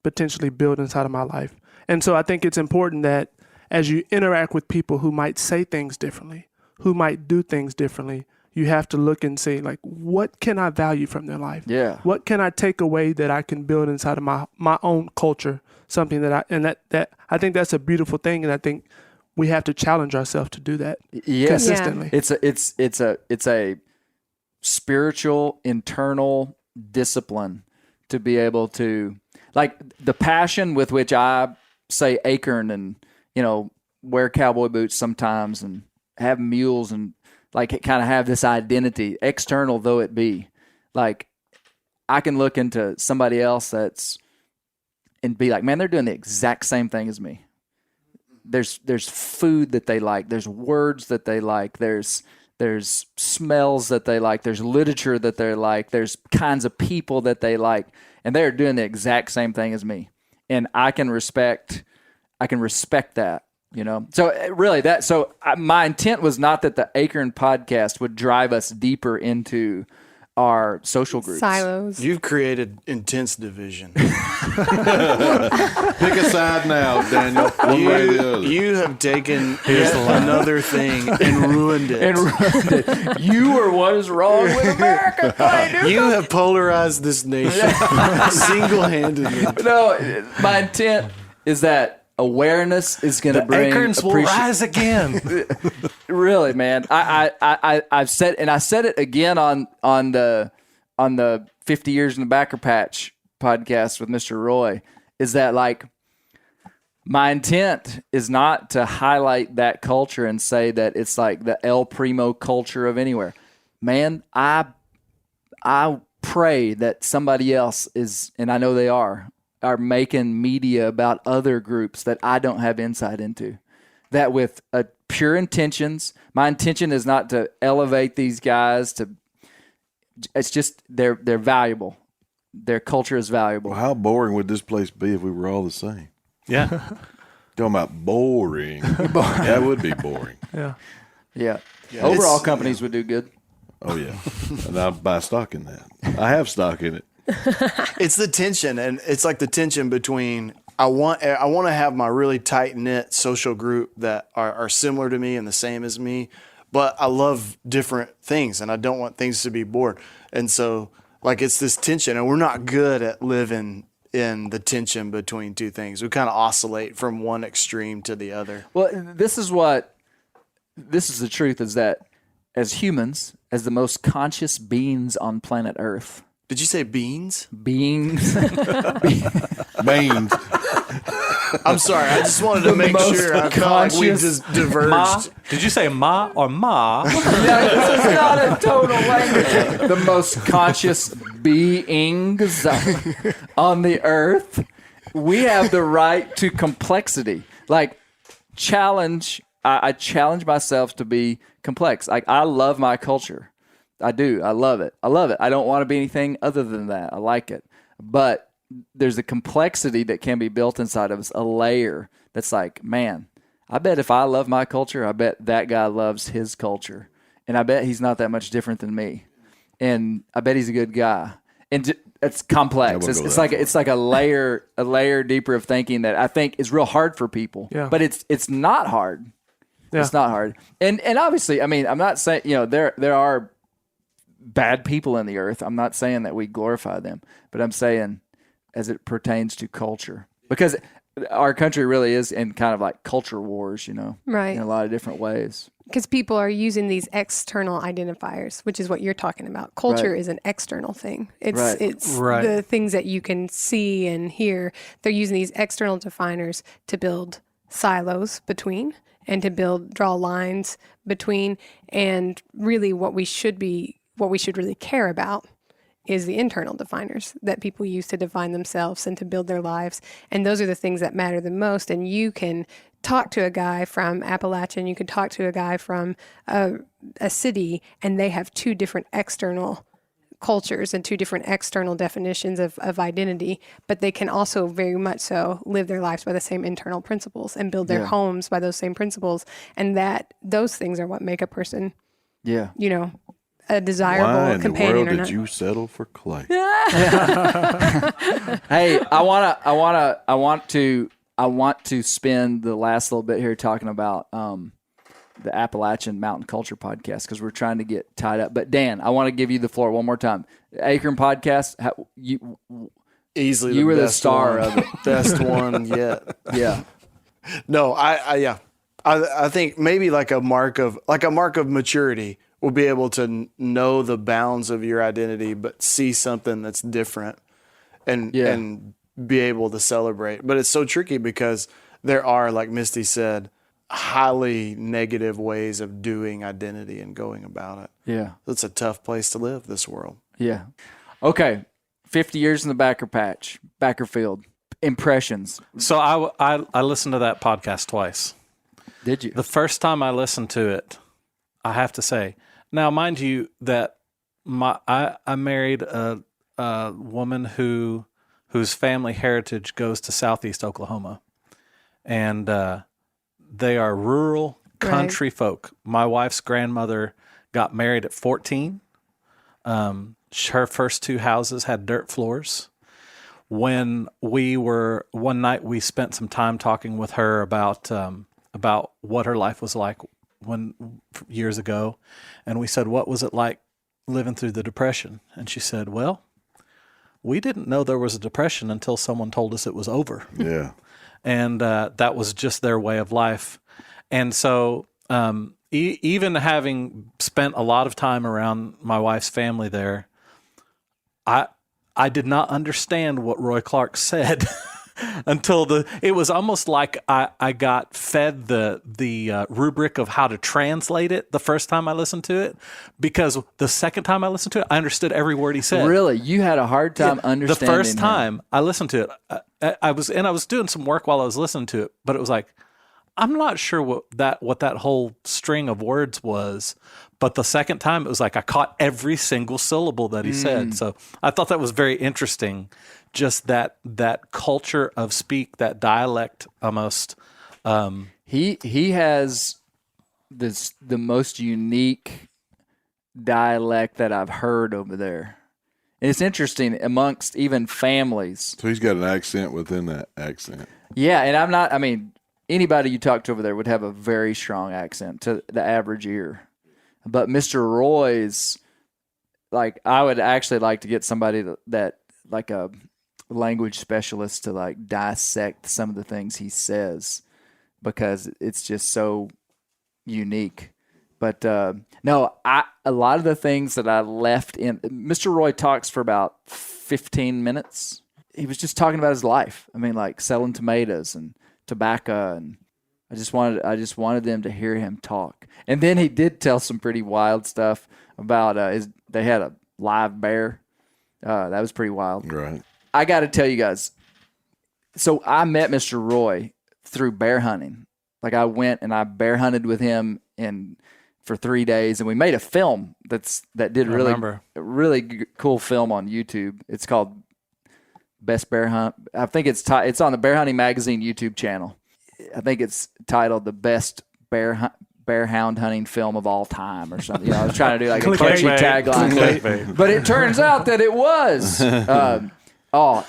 potentially build inside of my life. And so I think it's important that as you interact with people who might say things differently, who might do things differently, you have to look and say, like, what can I value from their life? Yeah. What can I take away that I can build inside of my own culture? Something that I think that's a beautiful thing, and I think we have to challenge ourselves to do that consistently. Yeah. It's a spiritual internal discipline to be able to, like, the passion with which I say acorn and wear cowboy boots sometimes and have mules and like kind of have this identity, external though it be. Like I can look into somebody else and be like, man, they're doing the exact same thing as me. There's food that they like. There's words that they like. There's smells that they like. There's literature that they like. There's kinds of people that they like, and they're doing the exact same thing as me. And I can respect that. So really my intent was not that the Akerns podcast would drive us deeper into our social groups. Silos. You've created intense division. Pick a side now, Daniel. One way or the other. You have taken another thing and ruined it. You are what is wrong with America. You have polarized this nation single-handedly. No, my intent is that awareness is going to bring Akerns will rise again. Really, man. I've said, and I said it again on the 50 Years in the Baccer Patch podcast with Mr. Roy, is that like my intent is not to highlight that culture and say that it's like the El Primo culture of anywhere. Man, I pray that somebody else is, and I know they are making media about other groups that I don't have insight into. That with pure intentions, my intention is not to elevate these guys it's just they're valuable. Their culture is valuable. Well, how boring would this place be if we were all the same? Yeah. Talking about boring. That would be boring. Yeah. Overall, companies would do good. Oh, yeah. And I'll buy stock in that. I have stock in it. It's the tension, and it's like the tension between I want to have my really tight knit social group that are similar to me and the same as me, but I love different things, and I don't want things to be bored. And so, like, it's this tension, and we're not good at living in the tension between two things. We kind of oscillate from one extreme to the other. Well, this is the truth, is that as humans, as the most conscious beings on planet Earth. Did you say beans? Beings. Beans. I'm sorry. I just wanted to make sure. I felt like we just diverged. Ma? Did you say ma or ma? No, this is not a total language. The most conscious beings on the earth. We have the right to complexity. Like, I challenge myself to be complex. Like, I love my culture. I do. I love it. I don't want to be anything other than that. I like it. But there's a complexity that can be built inside of us, a layer that's like, man, I bet if I love my culture, I bet that guy loves his culture. And I bet he's not that much different than me. And I bet he's a good guy. And it's complex. It's like a layer deeper of thinking that I think is real hard for people. Yeah. But it's not hard. Yeah. It's not hard. And obviously, I mean, I'm not saying, there are bad people in the earth. I'm not saying that we glorify them, but I'm saying as it pertains to culture, because our country really is in kind of like culture wars, right, in a lot of different ways. Because people are using these external identifiers, which is what you're talking about. Culture is an external thing. It's Right. the things that you can see and hear. They're using these external definers to build silos between and to draw lines between. And really what we should really care about is the internal definers that people use to define themselves and to build their lives. And those are the things that matter the most. And you can talk to a guy from Appalachian, you can talk to a guy from a city, and they have two different external cultures and two different external definitions of identity, but they can also very much so live their lives by the same internal principles and build their homes by those same principles. And those things are what make a person, a desirable companion or not. Why in the world did you settle for Clay? Hey, I want to spend the last little bit here talking about the Appalachian Mountain Culture podcast, because we're trying to get tied up. But Dan, I want to give you the floor one more time. Acorn podcast, Easily you the were the best star one. of it. Best one yet. Yeah. No, I think maybe like a mark of maturity will be able to know the bounds of your identity, but see something that's different and be able to celebrate. But it's so tricky because there are, like Misty said, highly negative ways of doing identity and going about it. Yeah. It's a tough place to live, this world. Yeah. Okay. 50 years in the Baccer Field. Impressions. So I listened to that podcast twice. Did you? The first time I listened to it, I have to say, now mind you that I married a woman whose family heritage goes to Southeast Oklahoma, and they are rural country folk. My wife's grandmother got married at 14. Her first two houses had dirt floors. One night we spent some time talking with her about what her life was like years ago, and we said, what was it like living through the Depression? And she said, well, we didn't know there was a Depression until someone told us it was over. Yeah. And that was just their way of life. And so even having spent a lot of time around my wife's family there, I did not understand what Roy Clark said until it was almost like I got fed the rubric of how to translate it the first time I listened to it, because the second time I listened to it, I understood every word he said. Really? You had a hard time understanding the first time I listened to it. I was doing some work while I was listening to it, but it was like, I'm not sure what that whole string of words was. But the second time, it was like I caught every single syllable that he said. So I thought that was very interesting, just that culture of speak, that dialect almost He has the most unique dialect that I've heard over there. And it's interesting amongst even families. So he's got an accent within that accent. Yeah, and anybody you talk to over there would have a very strong accent to the average ear. But Mr. Roy's, like, I would actually like to get somebody that like a language specialist to like dissect some of the things he says, because it's just so unique. But no, a lot of the things that I left in, Mr. Roy talks for about 15 minutes. He was just talking about his life. I mean, like selling tomatoes and tobacco, and I just wanted them to hear him talk. And then he did tell some pretty wild stuff about they had a live bear. That was pretty wild. Right. I got to tell you guys. So I met Mr. Roy through bear hunting. Like, I went and I bear hunted with him for 3 days, and we made a film that did really cool film on YouTube. It's called Best Bear Hunt. I think it's on the Bear Hunting Magazine YouTube channel. I think it's titled the Best Bear Hound Hunting Film of All Time or something. I was trying to do like a catchy tagline, but it turns out that it was.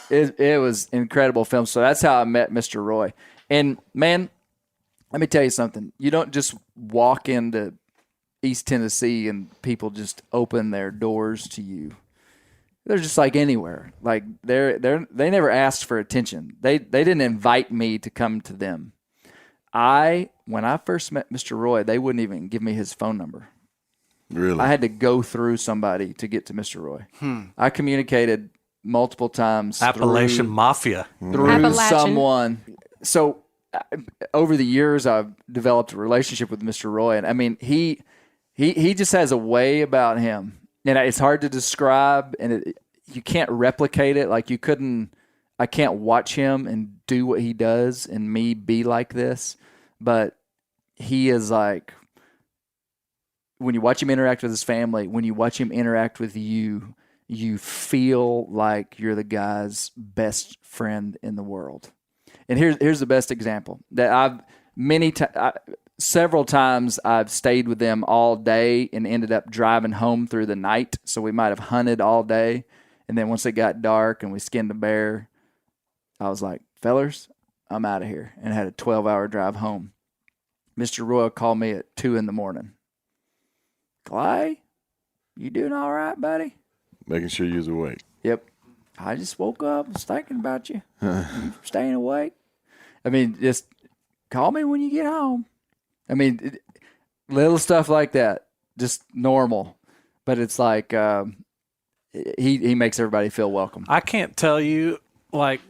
It was incredible film. So that's how I met Mr. Roy. And man, let me tell you something. You don't just walk into East Tennessee and people just open their doors to you. They're just like anywhere. Like they never asked for attention. They didn't invite me to come to them. When I first met Mr. Roy, they wouldn't even give me his phone number. Really? I had to go through somebody to get to Mr. Roy. I communicated multiple times. Appalachian Mafia. Through someone. So over the years, I've developed a relationship with Mr. Roy. And I mean, he just has a way about him. And it's hard to describe, and you can't replicate it. Like I can't watch him and do what he does and me be like this. But he is like, when you watch him interact with his family, when you watch him interact with you, you feel like you're the guy's best friend in the world. And here's the best example that several times I've stayed with them all day and ended up driving home through the night. So we might have hunted all day. And then once it got dark and we skinned a bear, I was like, fellers, I'm out of here. And had a 12-hour drive home. Mr. Roy called me at 2 a.m. Clay, you doing all right, buddy? Making sure you're awake. Yep. I just woke up and was thinking about you. You staying awake? I mean, just call me when you get home. I mean, little stuff like that, just normal. But it's like he makes everybody feel welcome. I can't tell you, like,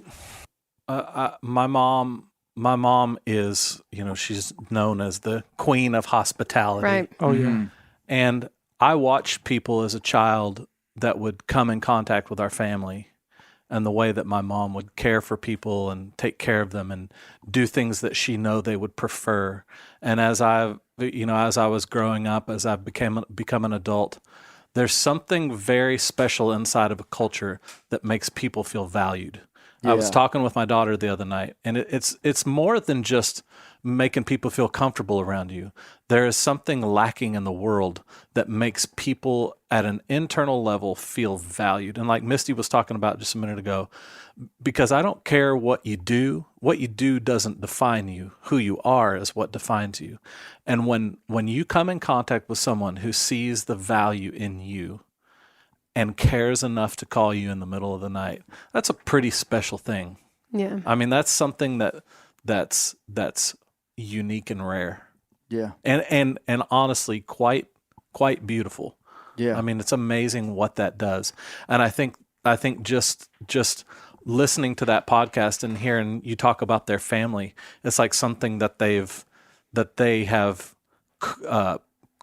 my mom is, she's known as the queen of hospitality. Right. Oh, yeah. And I watched people as a child that would come in contact with our family, and the way that my mom would care for people and take care of them and do things that she know they would prefer. And as I was growing up, as I've become an adult, there's something very special inside of a culture that makes people feel valued. Yeah. I was talking with my daughter the other night, and it's more than just making people feel comfortable around you. There is something lacking in the world that makes people at an internal level feel valued. And like Misty was talking about just a minute ago, because I don't care what you do doesn't define you. Who you are is what defines you. And when you come in contact with someone who sees the value in you and cares enough to call you in the middle of the night, that's a pretty special thing. Yeah. I mean, that's something that's unique and rare. Yeah. And honestly, quite beautiful. Yeah. I mean, it's amazing what that does. And I think just listening to that podcast and hearing you talk about their family, it's like something that they have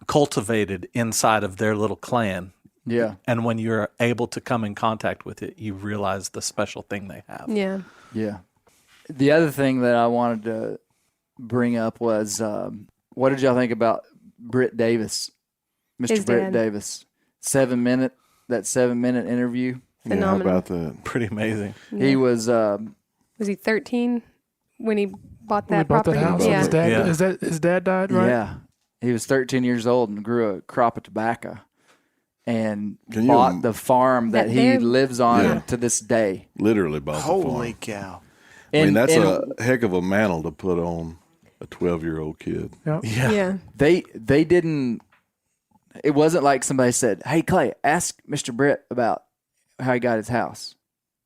cultivated inside of their little clan. Yeah. And when you're able to come in contact with it, you realize the special thing they have. Yeah. Yeah. The other thing that I wanted to bring up was, what did y'all think about Britt Davis, Mr. His Britt dad. Davis? 7-minute interview. Yeah, how Phenomenal. about that? Pretty amazing. He was Was he 13 when he bought When he that bought that property. house, and Yeah. his dad, Yeah. his dad died, right? Yeah. He was 13 years old and grew a crop of tobacco and Can you bought the farm that That he they're- lives on Yeah. to this day. Literally bought the Holy farm. cow. I mean, And- that's and a heck of a mantle to put on a 12-year-old kid. Yeah. they didn't, it wasn't like somebody said, "Hey, Clay, ask Mr. Britt about how he got his house."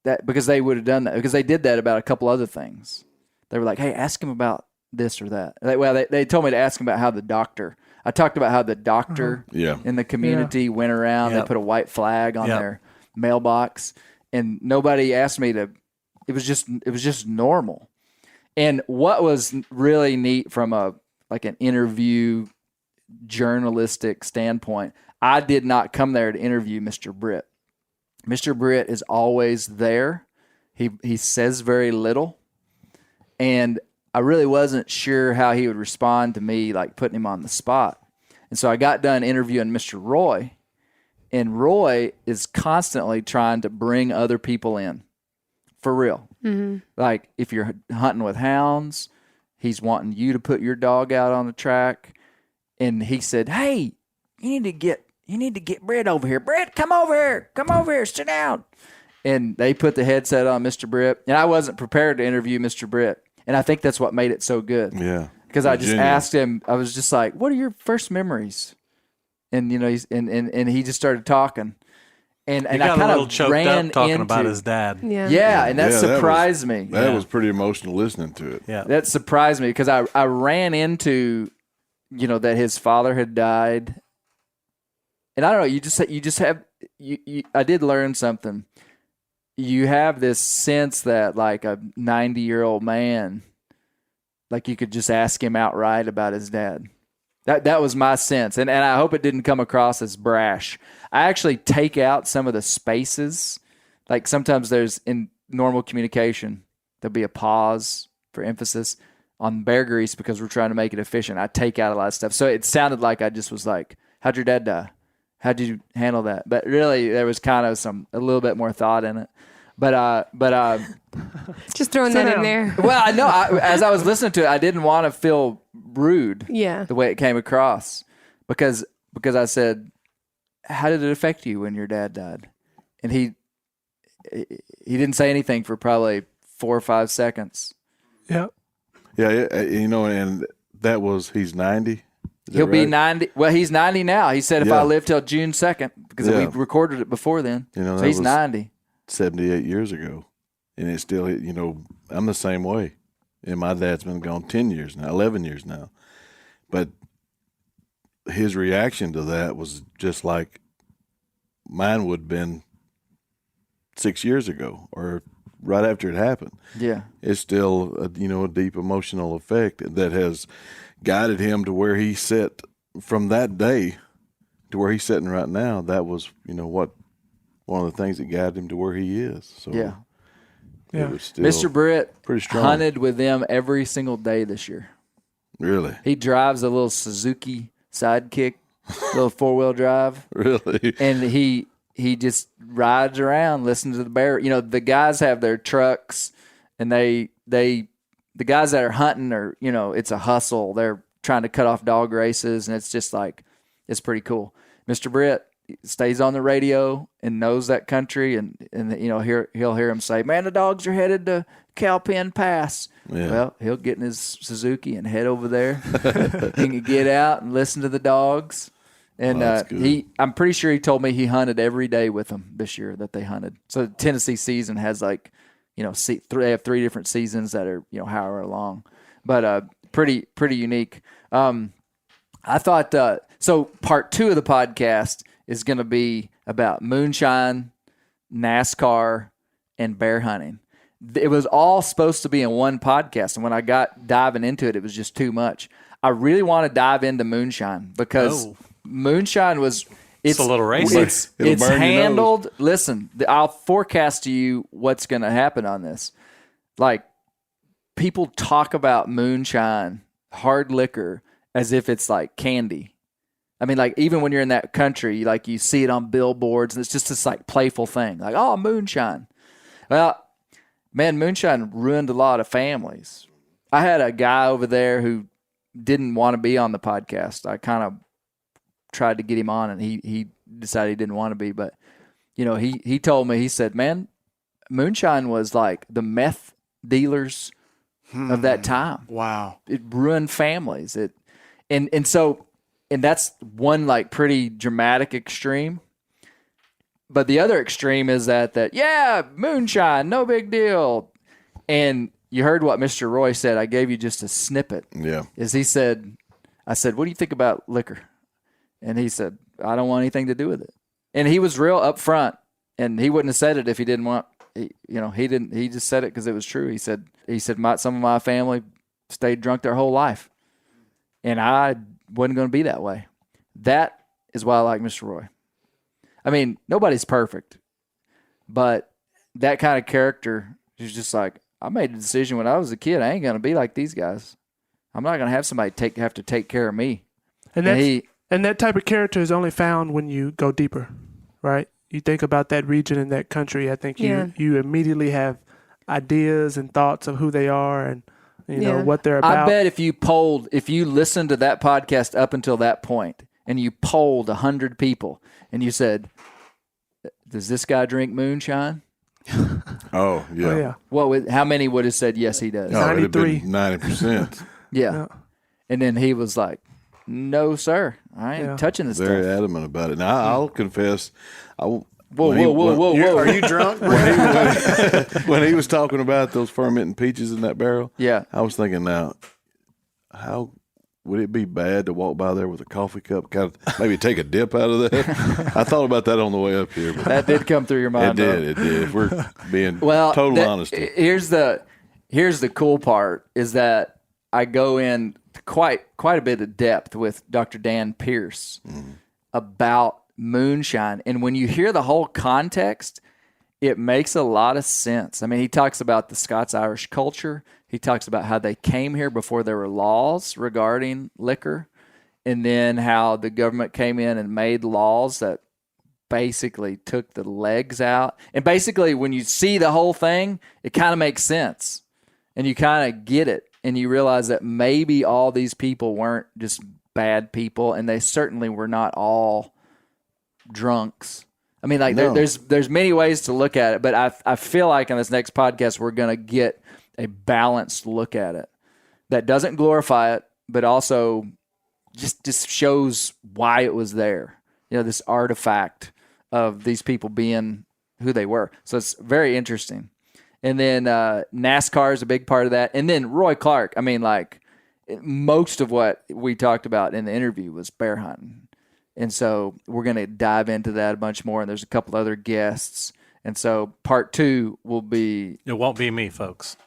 That because they would have done that because they did that about a couple other things. They were like, "Hey, ask him about this or that." They told me to ask him about how the doctor. I talked about how the doctor Yeah. in the community went around. Yep. They put a white flag on Yep. their mailbox, and nobody asked me to. It was just normal. And what was really neat from an interview journalistic standpoint, I did not come there to interview Mr. Britt. Mr. Britt is always there. He says very little, and I really wasn't sure how he would respond to me, like putting him on the spot. And so I got done interviewing Mr. Roy, and Roy is constantly trying to bring other people in, for real. Mm-hmm. Like if you're hunting with hounds, he's wanting you to put your dog out on the track. And he said, "Hey, you need to get Britt over here. Britt, come over here, sit down." And they put the headset on Mr. Britt, and I wasn't prepared to interview Mr. Britt, and I think that's what made it so good. Yeah. Because I just Genuine. asked him, I was just like, "What are your first memories?" And he's and he just started talking, and He I got a kind little of choked ran up talking into, about his dad. Yeah. Yeah, and that Yeah, surprised me. That was pretty emotional listening to it. Yeah. That surprised me because I ran into, that his father had died, and I don't know. You just have I did learn something. You have this sense that like a 90-year-old man, like you could just ask him outright about his dad. That was my sense, and I hope it didn't come across as brash. I actually take out some of the spaces. Like sometimes there's in normal communication, there'll be a pause for emphasis. On bear grease, because we're trying to make it efficient, I take out a lot of stuff. So it sounded like I just was like, "How'd your dad die? How'd you handle that?" But really, there was kind of a little bit more thought in it. But Just throwing that in there. well, I know as I was listening to it, I didn't want to feel rude. Yeah. The way it came across, because I said, "How did it affect you when your dad died?" And he didn't say anything for probably 4 or 5 seconds. Yeah. Yeah, and that was he's 90. Is He'll that be right? 90. Well, he's 90 now. He said if Yeah. I live till June 2nd, because we Yeah. recorded it before then. So that he's was 90. 78 years ago, and it's still, I'm the same way. And my dad's been gone 10 years now, 11 years now. But his reaction to that was just like mine would have been 6 years ago or right after it happened. Yeah. It's still a deep emotional effect that has guided him to where he sat from that day to where he's sitting right now. That was, one of the things that guided him to where he is. So Yeah. it was still Mr. Britt pretty strong. hunted with them every single day this year. Really? He drives a little Suzuki Sidekick, little 4-wheel drive. Really? And he just rides around, listens to the bear. The guys have their trucks, and the guys that are hunting are, it's a hustle. They're trying to cut off dog races, and it's just like, it's pretty cool. Mr. Britt stays on the radio and knows that country, and he'll hear him say, "Man, the dogs are headed to Cowpen Pass." Yeah. Well, he'll get in his Suzuki and head over there. He can get out and listen to the dogs. And Well, that's good. I'm pretty sure he told me he hunted every day with them this year that they hunted. So the Tennessee season has they have 3 different seasons that are, however long, but pretty unique. I thought, so part 2 of the podcast is going to be about moonshine, NASCAR, and bear hunting. It was all supposed to be in one podcast, and when I got diving into it, it was just too much. I really want to dive into moonshine because moonshine was It's a little racy. It's It'll burn your handled. Listen, I'll forecast to you what's going to happen on this. Like people talk about moonshine, hard liquor, as if it's like candy. I mean, like even when you're in that country, like you see it on billboards, and it's just this like playful thing, like moonshine. Well, man, moonshine ruined a lot of families. I had a guy over there who didn't want to be on the podcast. I kind of tried to get him on, and he decided he didn't want to be. But, he told me, he said, man, moonshine was like the meth dealers of that time. Wow. It ruined families. And that's one like pretty dramatic extreme. But the other extreme is that yeah, moonshine, no big deal. And you heard what Mr. Roy said. I gave you just a snippet. Yeah. I said, what do you think about liquor? And he said, I don't want anything to do with it. And he was real upfront, and he wouldn't have said it if he didn't want, he didn't, he just said it because it was true. He said, some of my family stayed drunk their whole life, and I wasn't going to be that way. That is why I like Mr. Roy. I mean, nobody's perfect, but that kind of character is just like, I made a decision when I was a kid. I ain't going to be like these guys. I'm not going to have somebody have to take care of me. And that type of character is only found when you go deeper, right? You think about that region and that country, I think you immediately have ideas and thoughts of who they are and you know what they're about. I bet if you listened to that podcast up until that point and you polled 100 people and you said, does this guy drink moonshine? Oh, yeah. How many would have said yes, he does? 93. 90%. Yeah. And then he was like, no, sir. I ain't touching this Very stuff. adamant about it. Now, I'll confess. Whoa. Are you drunk? When he was talking about those fermenting peaches in that barrel, I was thinking, now, how would it be bad to walk by there with a coffee cup, kind of maybe take a dip out of that? I thought about that on the way up here. But that did come through your mind. It did. If we're being total honesty. Here's the cool part is that I go in quite a bit of depth with Dr. Dan Pierce about moonshine. And when you hear the whole context, it makes a lot of sense. I mean, he talks about the Scots-Irish culture. He talks about how they came here before there were laws regarding liquor, and then how the government came in and made laws that basically took the legs out. And basically, when you see the whole thing, it kind of makes sense, and you kind of get it, and you realize that maybe all these people weren't just bad people, and they certainly were not all drunks. I mean, like there's many ways to look at it, but I feel like in this next podcast we're going to get a balanced look at it that doesn't glorify it, but also just shows why it was there. You know, this artifact of these people being who they were. So it's very interesting. And then NASCAR is a big part of that. And then Roy Clark. I mean, like most of what we talked about in the interview was bear hunting. And so we're going to dive into that a bunch more. And there's a couple other guests. And so part 2 will be... It won't be me, folks.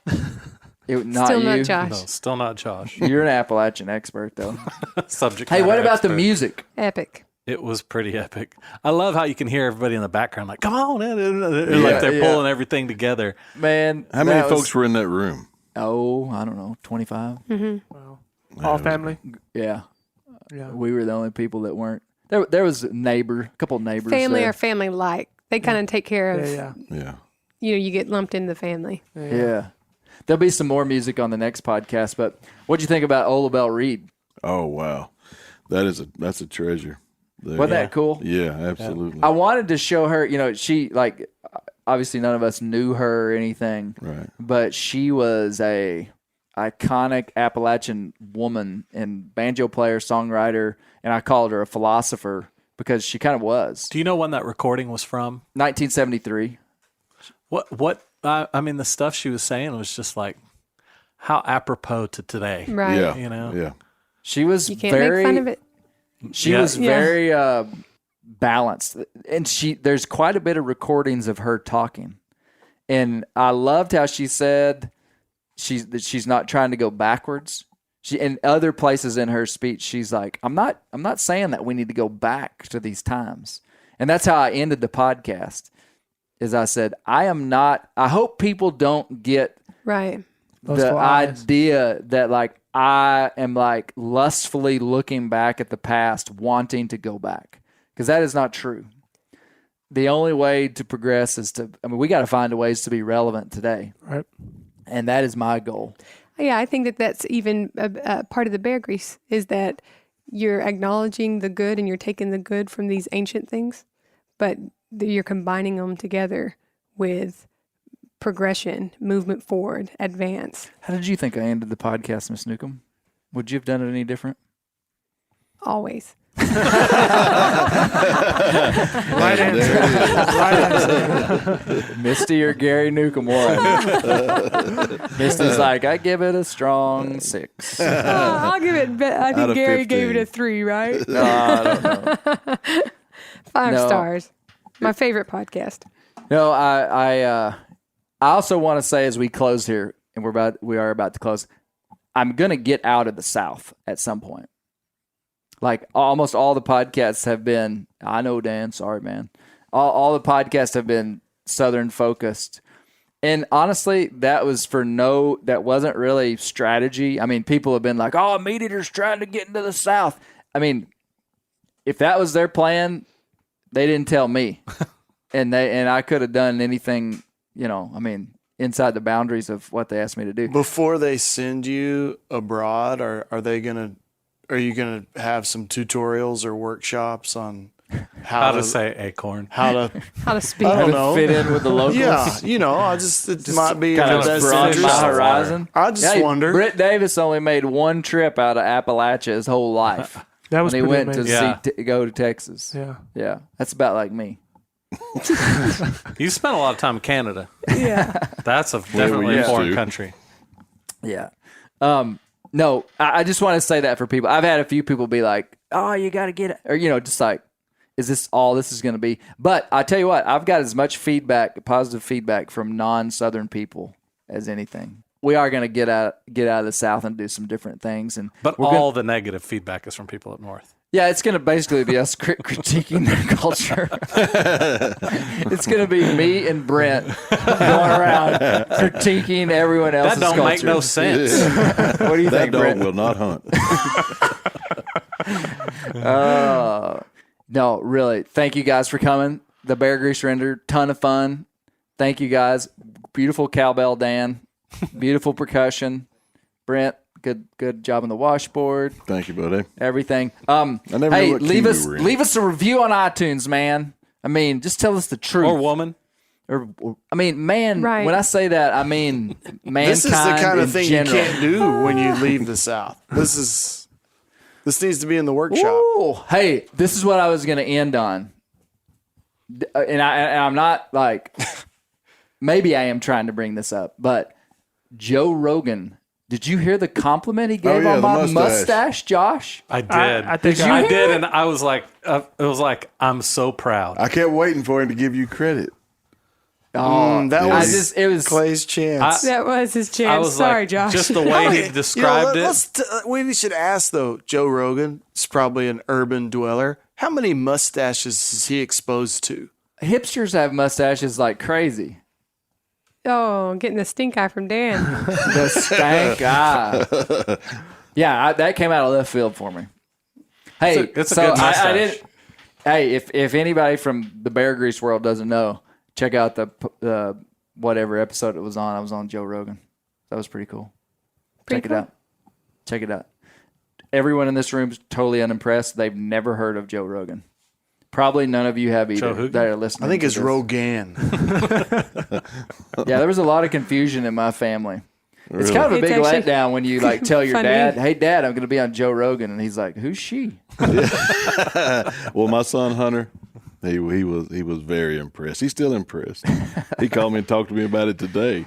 Still not Josh. No, still not Josh. You're an Appalachian expert, though. Subject Hey, matter what about expert. the music? Epic. It was pretty epic. I love how you can hear everybody in the background like, come on. Like they're pulling everything together. Man. How many folks were in that room? Oh, I don't know, 25? Mm-hmm. Wow. All family? Yeah. Yeah. We were the only people that weren't. There was a couple of neighbors. Family there. or family-like. They kind of take care of, Yeah. you get lumped in the family. Yeah. There'll be some more music on the next podcast, but what'd you think about Ola Belle Reed? Oh, wow. That's a treasure. Wasn't that cool? Yeah, absolutely. I wanted to show her, she, like, obviously none of us knew her or anything. Right. But she was a iconic Appalachian woman and banjo player, songwriter, and I called her a philosopher because she kind of was. Do you know when that recording was from? 1973. I mean, the stuff she was saying was just like, how apropos to today. Right. Yeah. You know? Yeah. She was You can't make fun of it. She was very balanced, and there's quite a bit of recordings of her talking, and I loved how she said she's not trying to go backwards. She in other places in her speech, she's like, I'm not saying that we need to go back to these times, and that's how I ended the podcast. Is I said I hope people don't get Right. the idea that like I am like lustfully looking back at the past, wanting to go back, because that is not true. The only way to progress is we got to find ways to be relevant today. Right. And that is my goal. Yeah, I think that that's even a part of the bear grease is that you're acknowledging the good and you're taking the good from these ancient things, but you're combining them together with progression, movement forward, advance. How did you think I ended the podcast, Miss Newcomb? Would you have done it any different? Always. Right answer. Right answer. Misty or Gary Newcomb won. Misty's like, I give it a strong 6. I'll give it. I Out think of Gary 15. gave it a 3, right? No, I don't know. 5 No. stars. My favorite podcast. No, I also want to say as we close here, and we are about to close, I'm gonna get out of the South at some point. Like almost all the podcasts have been, I know, Dan, sorry, man. All the podcasts have been Southern focused. And honestly, that wasn't really strategy. I mean, people have been like, oh, Meat Eater's trying to get into the South. I mean, if that was their plan, they didn't tell me. and I could have done anything, inside the boundaries of what they asked me to do. Before they send you abroad, are you gonna have some tutorials or workshops on How to say acorn. how to speak. I don't know. Fit in with the locals. Yeah, it might be in kind the of best broaden my interest. horizon. I just wonder. Britt Davis only made one trip out of Appalachia his whole life. That was when he pretty went amazing. to go to Texas. Yeah. That's about like me. You spent a lot of time in Canada. Yeah. That's definitely a used foreign to. country. Yeah. No, I just want to say that for people. I've had a few people be like, oh, you got to get it. Or, just like, is this all this is going to be? But I tell you what, I've got as much positive feedback from non-Southern people as anything. We are going to get out of the South and do some different things. But all the negative feedback is from people up north. Yeah, it's going to basically be us critiquing their culture. It's going to be me and Brent going around critiquing everyone else's That don't culture. make no sense. What do you That think, dog Brent? will not hunt. No, really. Thank you guys for coming. The Bear Grease Render, ton of fun. Thank you guys. Beautiful cowbell, Dan. Beautiful percussion. Brent, good job on the washboard. Thank you, buddy. Everything. never knew Hey, what leave key us we were in. leave us a review on iTunes, man. I mean, just tell us the truth. Or woman. Man. Right. When I say that, I mean mankind. This is the kind in of thing general. you can't do when you leave the South. This needs to be in the workshop. Ooh, hey, this is what I was going to end on, and I'm not like, maybe I am trying to bring this up, but Joe Rogan. Did you hear the compliment he gave yeah, on the my mustache. mustache, Josh? I did. I think I I- did, and I was like, it was like, I'm so proud. I kept waiting for him to give you credit. That yeah. was It was Clay's chance. That was his I chance. was Sorry, like, Josh. just the way he described it. We should ask though. Joe Rogan is probably an urban dweller. How many mustaches is he exposed to? hipsters have mustaches like crazy. Oh, getting the stink eye from Dan. The stank eye. Yeah, that came out of left field for me. Hey, it's a so good mustache. I didn't. Hey, if anybody from the Bear Grease world doesn't know, check out the whatever episode it was on. I was on Joe Rogan. That was pretty cool. Pretty Check cool. it out. Check it out. Everyone in this room's totally unimpressed. They've never heard of Joe Rogan. Probably none of you have either. Joe Hoogan? That are listening. I think to it's this. Rogan. Yeah, there was a lot of confusion in my family. It's kind of a It's big actually letdown when you like tell your funny. dad, "Hey, Dad, I'm going to be on Joe Rogan," and he's like, "Who's she?" Well, my son Hunter, he was very impressed. He's still impressed. He called me and talked to me about it today.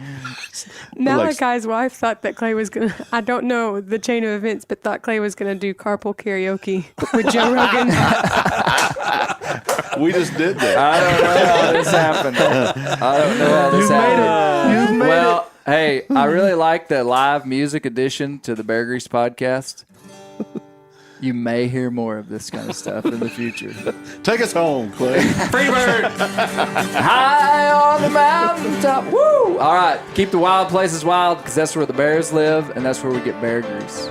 Malachi's wife thought that Clay was going to, I don't know the chain of events, but thought Clay was going to do carpool karaoke with Joe Rogan. We just did that. I don't know how this happened. I don't know how this happened. Well, hey, I really like the live music addition to the Bear Grease podcast. You may hear more of this kind of stuff in the future. Take us home, Clay. Freebird! High on the mountaintop. Woo! All right, keep the wild places wild because that's where the bears live and that's where we get bear grease.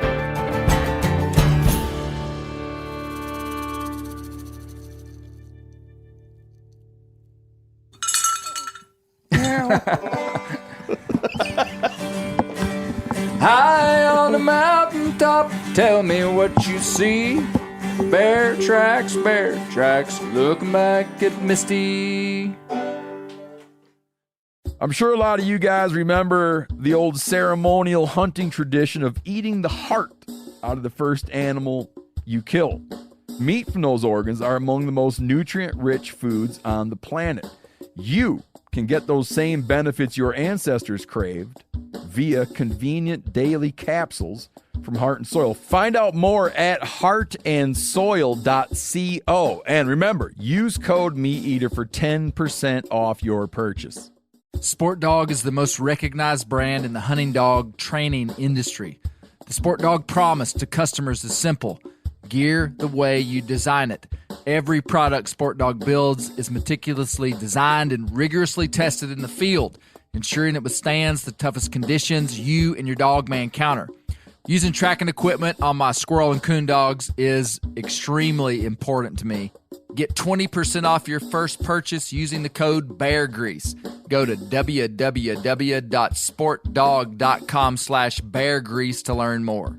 High on the mountaintop, tell me what you see. Bear tracks, looking back at Misty. I'm sure a lot of you guys remember the old ceremonial hunting tradition of eating the heart out of the first animal you kill. Meat from those organs are among the most nutrient-rich foods on the planet. You can get those same benefits your ancestors craved via convenient daily capsules from Heart and Soil. Find out more at heartandsoil.co. And remember, use code MeatEater for 10% off your purchase. Sport Dog is the most recognized brand in the hunting dog training industry. The Sport Dog promise to customers is simple: gear the way you design it. Every product Sport Dog builds is meticulously designed and rigorously tested in the field, ensuring it withstands the toughest conditions you and your dog may encounter. Using tracking equipment on my squirrel and coon dogs is extremely important to me. Get 20% off your first purchase using the code BEARGREASE. Go to www.sportdog.com/beargrease to learn more.